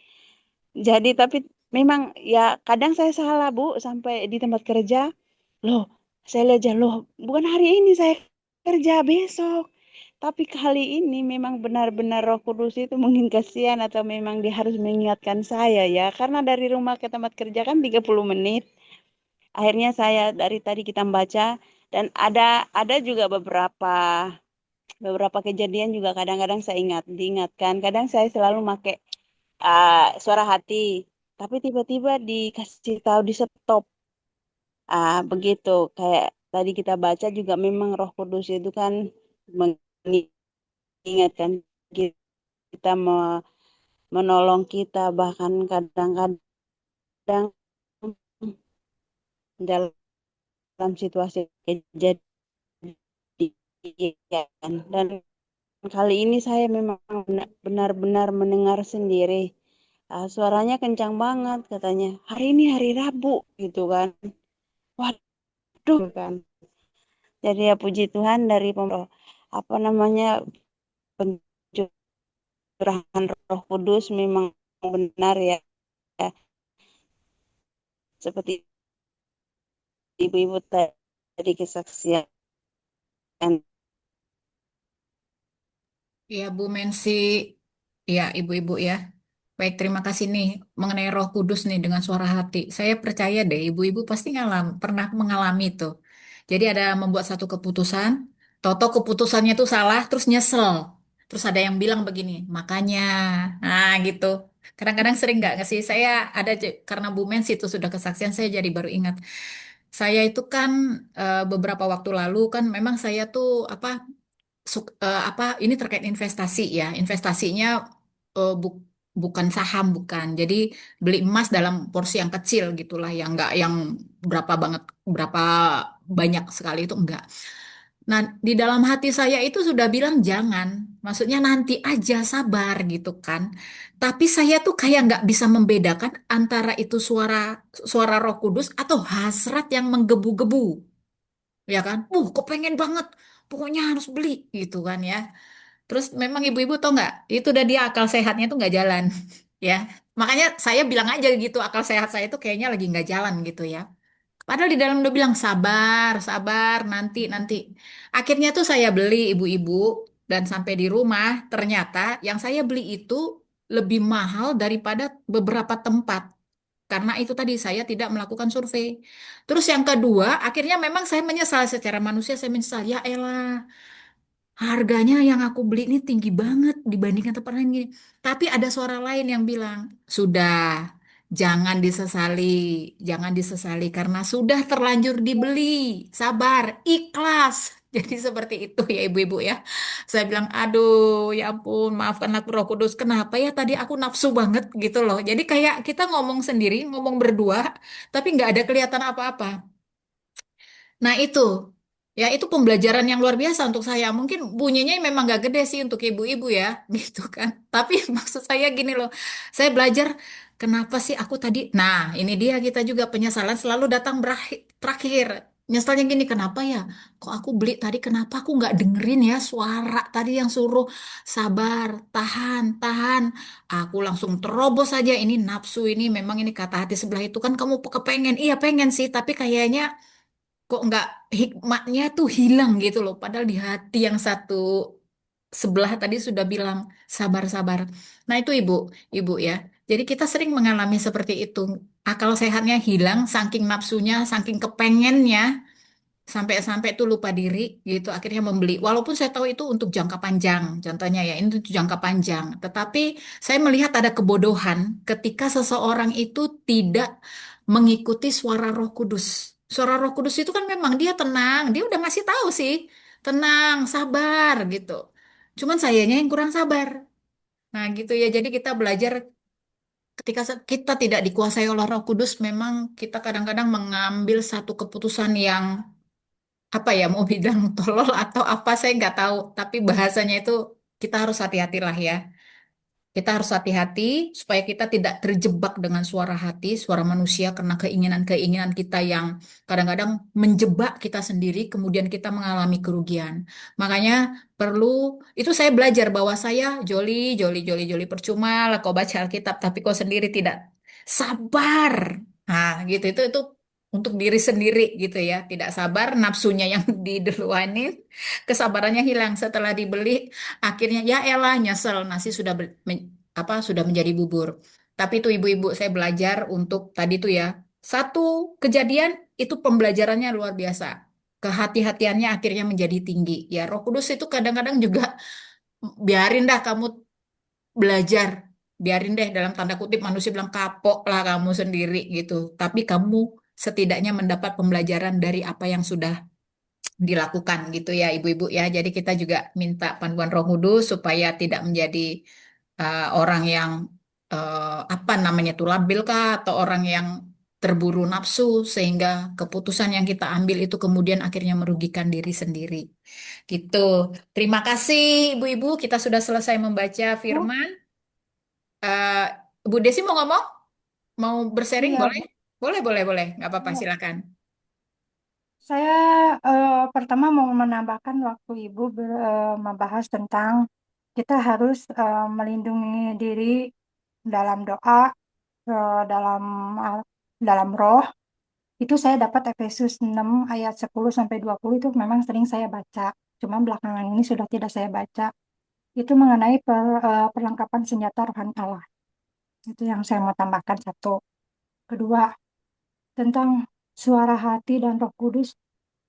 Jadi tapi memang ya kadang saya salah Bu sampai di tempat kerja. Loh, saya lihat loh, bukan hari ini saya kerja besok. Tapi kali ini memang benar-benar Roh Kudus itu mungkin kasihan atau memang dia harus mengingatkan saya ya. Karena dari rumah ke tempat kerja kan 30 menit. Akhirnya saya dari tadi kita baca dan ada juga beberapa kejadian juga kadang-kadang saya diingatkan. Kadang saya selalu pakai suara hati, tapi tiba-tiba dikasih tahu di stop. Begitu kayak tadi kita baca juga memang Roh Kudus itu kan mengingatkan mengingatkan kita, menolong kita, bahkan kadang-kadang dalam situasi kejadian. Dan kali ini saya memang benar-benar mendengar sendiri. Suaranya kencang banget katanya. Hari ini hari Rabu gitu kan. Waduh kan. Jadi ya puji Tuhan dari apa namanya pencurahan Roh Kudus memang benar ya. Seperti ibu-ibu tadi kesaksian. Ya, Bu Mensi, ya ibu-ibu ya. Baik, terima kasih nih mengenai Roh Kudus nih dengan suara hati. Saya percaya deh, ibu-ibu pasti pernah mengalami itu. Jadi ada membuat satu keputusan, toto keputusannya itu salah, terus nyesel. Terus ada yang bilang begini, makanya, nah gitu. Kadang-kadang sering nggak sih? Saya ada karena Bu Mensi itu sudah kesaksian, saya jadi baru ingat. Saya itu kan beberapa waktu lalu kan memang saya tuh apa apa ini terkait investasi ya. Investasinya bukan saham, bukan. Jadi beli emas dalam porsi yang kecil gitulah, yang enggak yang berapa banyak sekali itu enggak. Nah, di dalam hati saya itu sudah bilang jangan. Maksudnya nanti aja sabar gitu kan. Tapi saya tuh kayak nggak bisa membedakan antara itu suara suara Roh Kudus atau hasrat yang menggebu-gebu, ya kan? Kok pengen banget, pokoknya harus beli gitu kan ya. Terus memang ibu-ibu tau nggak, itu udah dia akal sehatnya tuh nggak jalan, ya. Makanya saya bilang aja gitu, akal sehat saya tuh kayaknya lagi nggak jalan gitu ya. Padahal di dalam udah bilang sabar, sabar, nanti, nanti. Akhirnya tuh saya beli ibu-ibu dan sampai di rumah ternyata yang saya beli itu lebih mahal daripada beberapa tempat. Karena itu tadi saya tidak melakukan survei. Terus yang kedua, akhirnya memang saya menyesal secara manusia, saya menyesal. Ya elah, harganya yang aku beli ini tinggi banget dibandingkan tempat lain gini. Tapi ada suara lain yang bilang, sudah, jangan disesali, jangan disesali karena sudah terlanjur dibeli. Sabar, ikhlas. Jadi seperti itu ya ibu-ibu ya. Saya bilang, aduh ya ampun, maafkan aku Roh Kudus. Kenapa ya tadi aku nafsu banget gitu loh. Jadi kayak kita ngomong sendiri, ngomong berdua, tapi nggak ada kelihatan apa-apa. Nah itu, ya itu pembelajaran yang luar biasa untuk saya. Mungkin bunyinya memang nggak gede sih untuk ibu-ibu ya, gitu kan. Tapi maksud saya gini loh, saya belajar kenapa sih aku tadi. Nah ini dia kita juga penyesalan selalu datang terakhir. Nyesalnya gini, kenapa ya? Kok aku beli tadi? Kenapa aku nggak dengerin ya suara tadi yang suruh sabar, tahan, tahan. Aku langsung terobos saja. Ini nafsu ini memang ini kata hati sebelah itu kan kamu kepengen. Iya pengen sih, tapi kayaknya kok nggak hikmahnya tuh hilang gitu loh. Padahal di hati yang satu sebelah tadi sudah bilang sabar-sabar. Nah itu ibu ya. Jadi kita sering mengalami seperti itu. Akal sehatnya hilang, saking nafsunya, saking kepengennya, sampai-sampai tuh lupa diri gitu. Akhirnya membeli. Walaupun saya tahu itu untuk jangka panjang, contohnya ya ini untuk jangka panjang. Tetapi saya melihat ada kebodohan ketika seseorang itu tidak mengikuti suara Roh Kudus. Suara Roh Kudus itu kan memang dia tenang, dia udah ngasih tahu sih, tenang, sabar gitu. Cuman sayanya yang kurang sabar. Nah gitu ya, jadi kita belajar ketika kita tidak dikuasai oleh Roh Kudus, memang kita kadang-kadang mengambil satu keputusan yang apa ya, mau bilang tolol atau apa saya nggak tahu. Tapi bahasanya itu kita harus hati-hatilah ya. Kita harus hati-hati supaya kita tidak terjebak dengan suara hati, suara manusia karena keinginan-keinginan kita yang kadang-kadang menjebak kita sendiri, kemudian kita mengalami kerugian. Makanya perlu, itu saya belajar bahwa saya joli, joli, joli, joli, percuma lah kau baca Alkitab, tapi kau sendiri tidak sabar. Nah, gitu, itu untuk diri sendiri gitu ya, tidak sabar, nafsunya yang diduluanin, kesabarannya hilang setelah dibeli. Akhirnya ya elah nyesel nasi sudah sudah menjadi bubur. Tapi itu ibu-ibu saya belajar untuk tadi tuh ya. Satu kejadian itu pembelajarannya luar biasa. Kehati-hatiannya akhirnya menjadi tinggi. Ya Roh Kudus itu kadang-kadang juga biarin dah kamu belajar. Biarin deh dalam tanda kutip manusia bilang kapok lah kamu sendiri gitu. Tapi kamu setidaknya mendapat pembelajaran dari apa yang sudah dilakukan gitu ya ibu-ibu ya. Jadi kita juga minta panduan Roh Kudus supaya tidak menjadi orang yang apa namanya tuh labil kah atau orang yang terburu nafsu sehingga keputusan yang kita ambil itu kemudian akhirnya merugikan diri sendiri. Gitu. Terima kasih ibu-ibu, kita sudah selesai membaca Bu, firman. Eh, Bu Desi mau ngomong? Mau bersharing iya boleh? Bu. Boleh, boleh, boleh. Nggak apa-apa, Iya. silakan. Saya pertama mau menambahkan waktu Ibu membahas tentang kita harus melindungi diri dalam doa, dalam dalam roh. Itu saya dapat Efesus 6 ayat 10 sampai 20 itu memang sering saya baca. Cuma belakangan ini sudah tidak saya baca. Itu mengenai perlengkapan senjata rohani Allah. Itu yang saya mau tambahkan satu. Kedua, tentang suara hati dan Roh Kudus.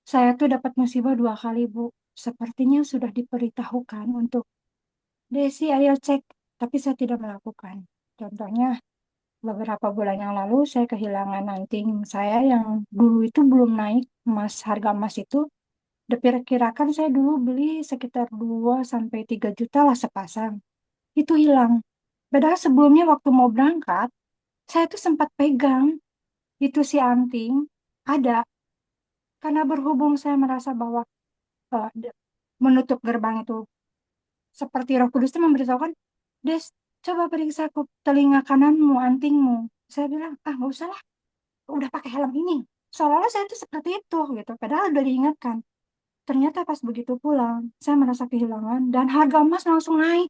Saya tuh dapat musibah 2 kali, Bu. Sepertinya sudah diberitahukan untuk Desi, ayo cek. Tapi saya tidak melakukan. Contohnya, beberapa bulan yang lalu saya kehilangan anting saya yang dulu itu belum naik emas, harga emas itu. Diperkirakan saya dulu beli sekitar 2 sampai 3 juta lah sepasang. Itu hilang. Padahal sebelumnya waktu mau berangkat, saya tuh sempat pegang itu si anting ada. Karena berhubung saya merasa bahwa menutup gerbang itu seperti Roh Kudus itu memberitahukan, Des, coba periksa telinga kananmu, antingmu. Saya bilang, ah nggak usah lah, udah pakai helm ini. Seolah-olah saya tuh seperti itu gitu. Padahal udah diingatkan. Ternyata pas begitu pulang, saya merasa kehilangan dan harga emas langsung naik.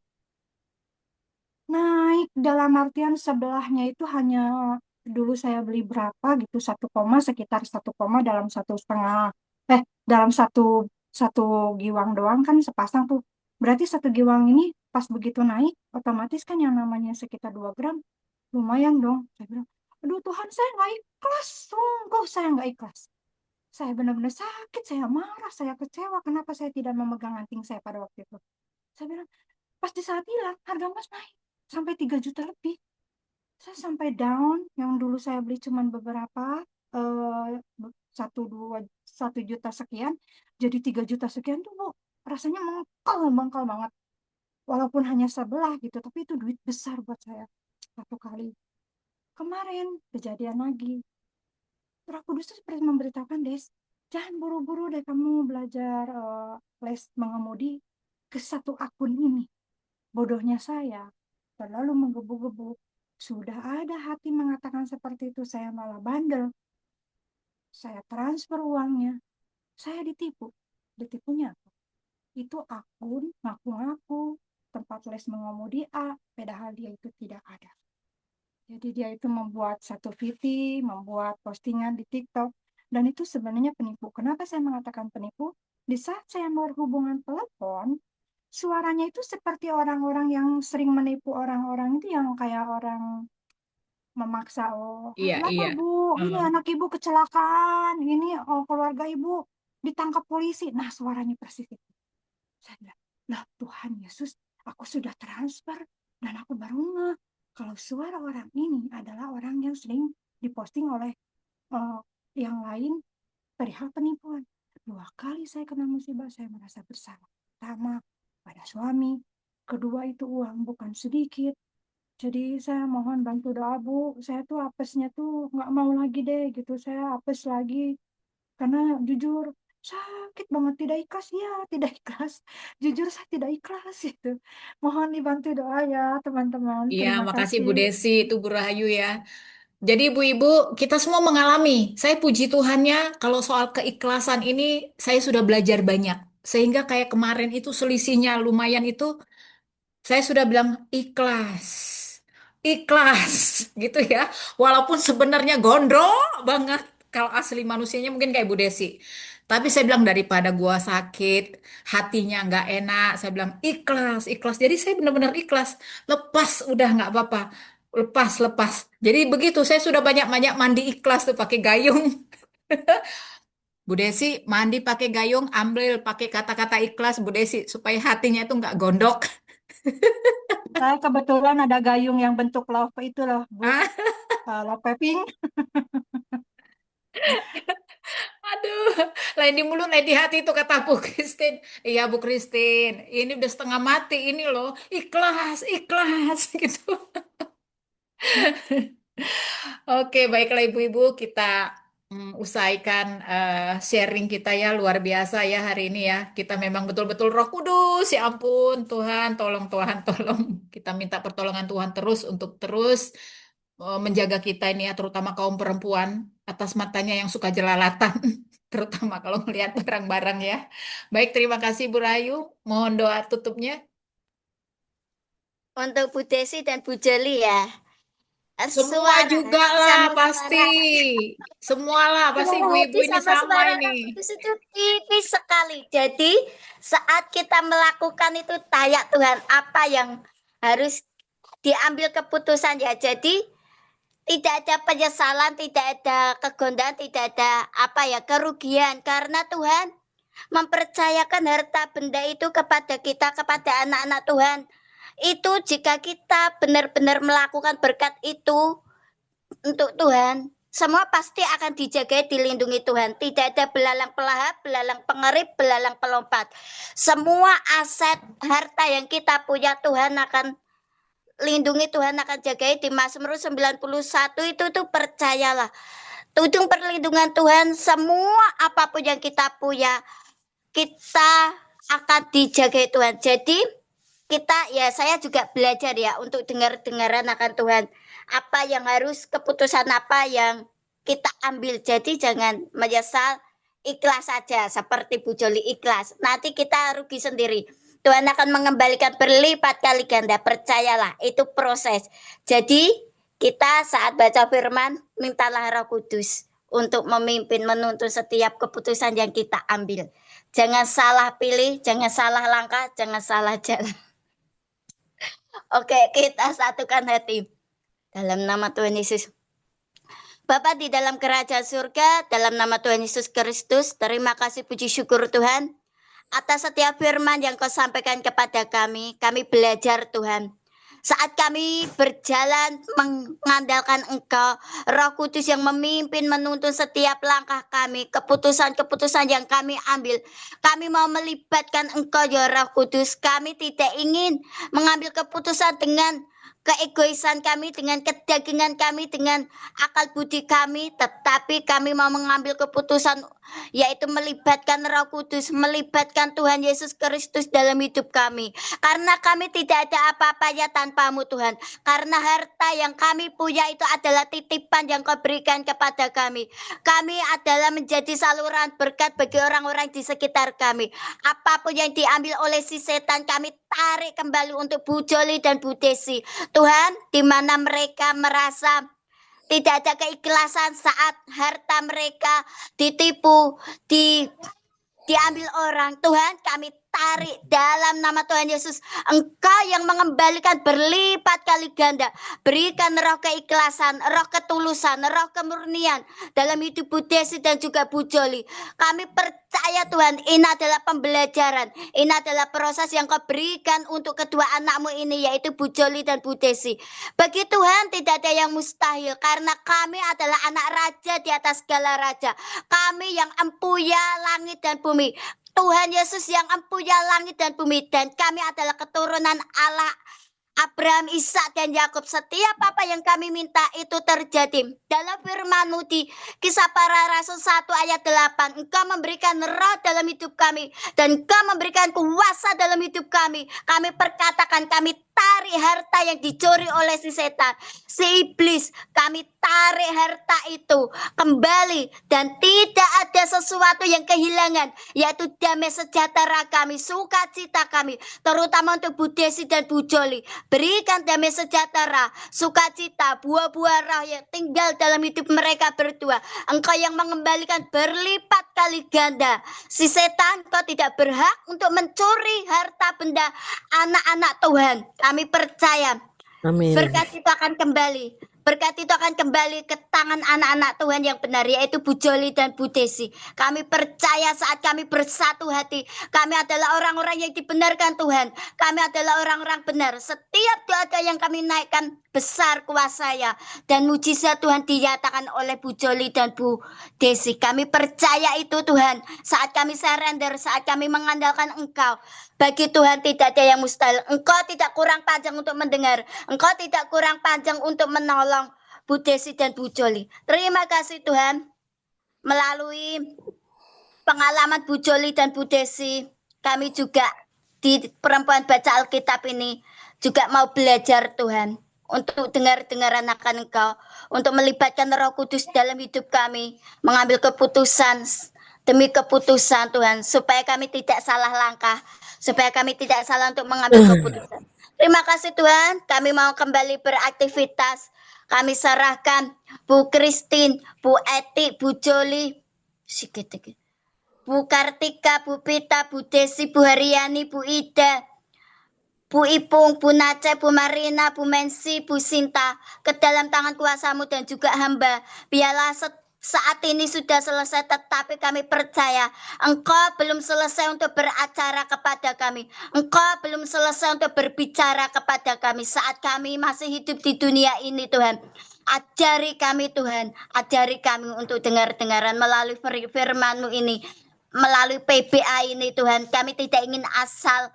Naik dalam artian sebelahnya itu hanya dulu saya beli berapa gitu, 1 koma sekitar 1 koma dalam 1,5, dalam satu giwang doang kan sepasang tuh. Berarti 1 giwang ini pas begitu naik, otomatis kan yang namanya sekitar 2 gram, lumayan dong. Saya bilang, aduh Tuhan saya nggak ikhlas, sungguh saya nggak ikhlas. Saya benar-benar sakit, saya marah, saya kecewa. Kenapa saya tidak memegang anting saya pada waktu itu? Saya bilang, pas di saat hilang, harga emas naik sampai 3 juta lebih. Saya sampai down, yang dulu saya beli cuman beberapa, eh, 1 juta sekian, jadi 3 juta sekian tuh Bu, rasanya mengkal, mengkal banget. Walaupun hanya sebelah gitu, tapi itu duit besar buat saya. 1 kali. Kemarin kejadian lagi. Roh Kudus itu seperti memberitahukan, Des, jangan buru-buru deh kamu belajar les mengemudi ke satu akun ini. Bodohnya saya terlalu menggebu-gebu. Sudah ada hati mengatakan seperti itu, saya malah bandel. Saya transfer uangnya. Saya ditipu. Ditipunya apa? Itu akun ngaku-ngaku tempat les mengemudi A, padahal dia itu tidak ada. Jadi dia itu membuat satu VT, membuat postingan di TikTok, dan itu sebenarnya penipu. Kenapa saya mengatakan penipu? Di saat saya berhubungan telepon, suaranya itu seperti orang-orang yang sering menipu orang-orang itu yang kayak orang memaksa, oh Iya, kenapa iya. Bu, ini Hmm. anak ibu kecelakaan, ini oh, keluarga ibu ditangkap polisi. Nah suaranya persis itu. Saya bilang, lah Tuhan Yesus, aku sudah transfer dan aku baru ngeh kalau suara orang ini adalah orang yang sering diposting oleh eh, yang lain perihal penipuan. 2 kali saya kena musibah, saya merasa bersalah. Pertama, pada suami. Kedua, itu uang bukan sedikit. Jadi saya mohon bantu doa Bu. Saya tuh apesnya tuh nggak mau lagi deh gitu. Saya apes lagi. Karena jujur sakit banget. Tidak ikhlas ya, tidak ikhlas. Jujur saya tidak ikhlas itu. Mohon dibantu doa ya teman-teman. Iya, Terima makasih Bu kasih. Desi, itu Bu Rahayu ya. Jadi ibu-ibu, kita semua mengalami. Saya puji Tuhannya, kalau soal keikhlasan ini, saya sudah belajar banyak. Sehingga kayak kemarin itu selisihnya lumayan itu, saya sudah bilang ikhlas. Ikhlas, gitu ya. Walaupun sebenarnya gondrong banget. Kalau asli manusianya mungkin kayak Bu Desi. Tapi saya bilang daripada gua sakit, hatinya nggak enak, saya bilang ikhlas, ikhlas. Jadi saya benar-benar ikhlas. Lepas, udah nggak apa-apa. Lepas, lepas. Jadi begitu, saya sudah banyak-banyak mandi ikhlas tuh pakai gayung. Bu Desi mandi pakai gayung, ambil pakai kata-kata ikhlas Bu Desi supaya hatinya itu nggak gondok. Saya kebetulan ada gayung yang bentuk love itu loh Bu. Love pink. Aduh, lain di mulut, lain di hati itu kata Bu Christine. Iya Bu Christine, ini udah setengah mati ini loh. Ikhlas, ikhlas gitu. Oke, baiklah Ibu-ibu, kita usahakan sharing kita ya luar biasa ya hari ini ya. Kita memang betul-betul Roh Kudus, ya ampun Tuhan, tolong Tuhan, tolong. Kita minta pertolongan Tuhan terus untuk terus menjaga kita ini ya, terutama kaum perempuan atas matanya yang suka jelalatan, terutama kalau melihat barang-barang ya. Baik, terima kasih Bu Rayu. Mohon doa tutupnya. Untuk Bu Desi dan Bu Jeli ya. Semua juga lah Sama pasti. suara. Semua lah pasti Suara ibu-ibu hati ini sama sama suara ini. Roh Kudus itu tipis sekali. Jadi saat kita melakukan itu tayak Tuhan apa yang harus diambil keputusan ya. Jadi tidak ada penyesalan, tidak ada kegundahan, tidak ada apa ya kerugian karena Tuhan mempercayakan harta benda itu kepada kita, kepada anak-anak Tuhan. Itu jika kita benar-benar melakukan berkat itu untuk Tuhan, semua pasti akan dijaga, dilindungi Tuhan. Tidak ada belalang pelahap, belalang pengerip, belalang pelompat. Semua aset harta yang kita punya Tuhan akan lindungi, Tuhan akan jagai. Di Mazmur 91 itu tuh percayalah. Tudung perlindungan Tuhan, semua apapun yang kita punya, kita akan dijaga Tuhan. Jadi kita ya saya juga belajar ya untuk dengar-dengaran akan Tuhan. Apa yang harus keputusan apa yang kita ambil. Jadi jangan menyesal, ikhlas saja seperti Bu Joli ikhlas. Nanti kita rugi sendiri. Tuhan akan mengembalikan berlipat kali ganda, percayalah, itu proses. Jadi kita saat baca firman mintalah Roh Kudus untuk memimpin, menuntun setiap keputusan yang kita ambil. Jangan salah pilih, jangan salah langkah, jangan salah jalan. Oke, kita satukan hati. Dalam nama Tuhan Yesus. Bapa di dalam kerajaan surga, dalam nama Tuhan Yesus Kristus, terima kasih puji syukur Tuhan. Atas setiap firman yang kau sampaikan kepada kami belajar Tuhan. Saat kami berjalan mengandalkan Engkau, Roh Kudus yang memimpin menuntun setiap langkah kami, keputusan-keputusan yang kami ambil. Kami mau melibatkan Engkau ya Roh Kudus. Kami tidak ingin mengambil keputusan dengan keegoisan kami, dengan kedagingan kami, dengan akal budi kami, tetapi kami mau mengambil keputusan yaitu melibatkan Roh Kudus, melibatkan Tuhan Yesus Kristus dalam hidup kami. Karena kami tidak ada apa-apanya tanpa-Mu Tuhan. Karena harta yang kami punya itu adalah titipan yang Kau berikan kepada kami. Kami adalah menjadi saluran berkat bagi orang-orang di sekitar kami. Apapun yang diambil oleh si setan kami tarik kembali untuk Bu Joli dan Bu Desi. Tuhan, di mana mereka merasa tidak ada keikhlasan saat harta mereka ditipu, diambil orang. Tuhan, kami tarik dalam nama Tuhan Yesus. Engkau yang mengembalikan berlipat kali ganda. Berikan roh keikhlasan, roh ketulusan, roh kemurnian dalam hidup Bu Desi dan juga Bu Joli. Kami percaya Tuhan, ini adalah pembelajaran. Ini adalah proses yang Kau berikan untuk kedua anak-Mu ini, yaitu Bu Joli dan Bu Desi. Bagi Tuhan tidak ada yang mustahil, karena kami adalah anak raja di atas segala raja. Kami yang empunya langit dan bumi. Tuhan Yesus yang empunya langit dan bumi, dan kami adalah keturunan Allah Abraham, Ishak dan Yakub. Setiap apa yang kami minta itu terjadi. Dalam firman-Mu di Kisah Para Rasul 1 ayat 8, Engkau memberikan roh dalam hidup kami, dan Engkau memberikan kuasa dalam hidup kami. Kami perkatakan, kami tarik harta yang dicuri oleh si setan, si iblis. Kami tarik harta itu kembali, dan tidak ada sesuatu yang kehilangan, yaitu damai sejahtera kami, sukacita kami, terutama untuk Bu Desi dan Bu Joli. Berikan damai sejahtera, sukacita, buah-buah roh yang tinggal dalam hidup mereka berdua. Engkau yang mengembalikan berlipat kali ganda. Si setan, Kau tidak berhak untuk mencuri harta benda anak-anak Tuhan. Kami percaya Amin. berkat itu akan kembali. Berkat itu akan kembali ke tangan anak-anak Tuhan yang benar, yaitu Bu Joli dan Bu Desi. Kami percaya saat kami bersatu hati, kami adalah orang-orang yang dibenarkan Tuhan. Kami adalah orang-orang benar. Setiap doa yang kami naikkan besar kuasanya, dan mujizat Tuhan dinyatakan oleh Bu Joli dan Bu Desi. Kami percaya itu Tuhan. Saat kami surrender, saat kami mengandalkan Engkau, bagi Tuhan tidak ada yang mustahil. Engkau tidak kurang panjang untuk mendengar. Engkau tidak kurang panjang untuk menolong Bu Desi dan Bu Joli. Terima kasih Tuhan. Melalui pengalaman Bu Joli dan Bu Desi, kami juga di perempuan baca Alkitab ini juga mau belajar Tuhan, untuk dengar-dengaran akan Engkau, untuk melibatkan Roh Kudus dalam hidup kami, mengambil keputusan demi keputusan Tuhan, supaya kami tidak salah langkah, supaya kami tidak salah untuk mengambil keputusan. Terima kasih Tuhan, kami mau kembali beraktivitas. Kami serahkan Bu Christine, Bu Eti, Bu Joli, Bu Kartika, Bu Pita, Bu Desi, Bu Haryani, Bu Ida, Bu Ipung, Bu Nace, Bu Marina, Bu Mensi, Bu Sinta, ke dalam tangan kuasa-Mu dan juga hamba. Biarlah saat ini sudah selesai, tetapi kami percaya Engkau belum selesai untuk beracara kepada kami. Engkau belum selesai untuk berbicara kepada kami saat kami masih hidup di dunia ini Tuhan. Ajari kami Tuhan, ajari kami untuk dengar-dengaran melalui firman-Mu ini, melalui PBA ini Tuhan. Kami tidak ingin asal,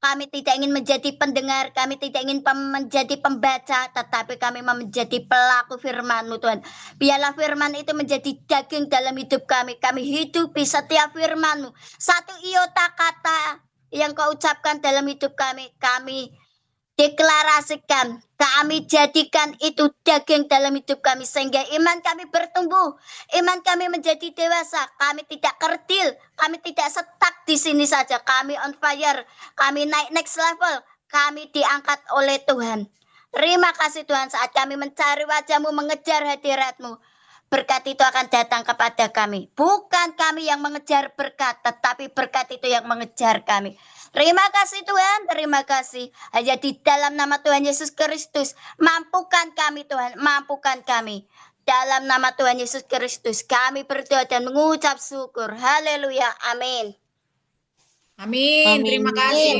kami tidak ingin menjadi pendengar, kami tidak ingin menjadi pembaca, tetapi kami mau menjadi pelaku firman-Mu Tuhan. Biarlah firman itu menjadi daging dalam hidup kami. Kami hidupi setiap firman-Mu. Satu iota kata yang Kau ucapkan dalam hidup kami, kami deklarasikan, kami jadikan itu daging dalam hidup kami, sehingga iman kami bertumbuh, iman kami menjadi dewasa, kami tidak kerdil, kami tidak stuck di sini saja, kami on fire, kami naik next level, kami diangkat oleh Tuhan. Terima kasih Tuhan, saat kami mencari wajah-Mu, mengejar hadirat-Mu, berkat itu akan datang kepada kami. Bukan kami yang mengejar berkat, tetapi berkat itu yang mengejar kami. Terima kasih Tuhan, terima kasih. Hanya di dalam nama Tuhan Yesus Kristus, mampukan kami Tuhan, mampukan kami. Dalam nama Tuhan Yesus Kristus, kami berdoa dan mengucap syukur. Haleluya, amin. Amin. Terima kasih.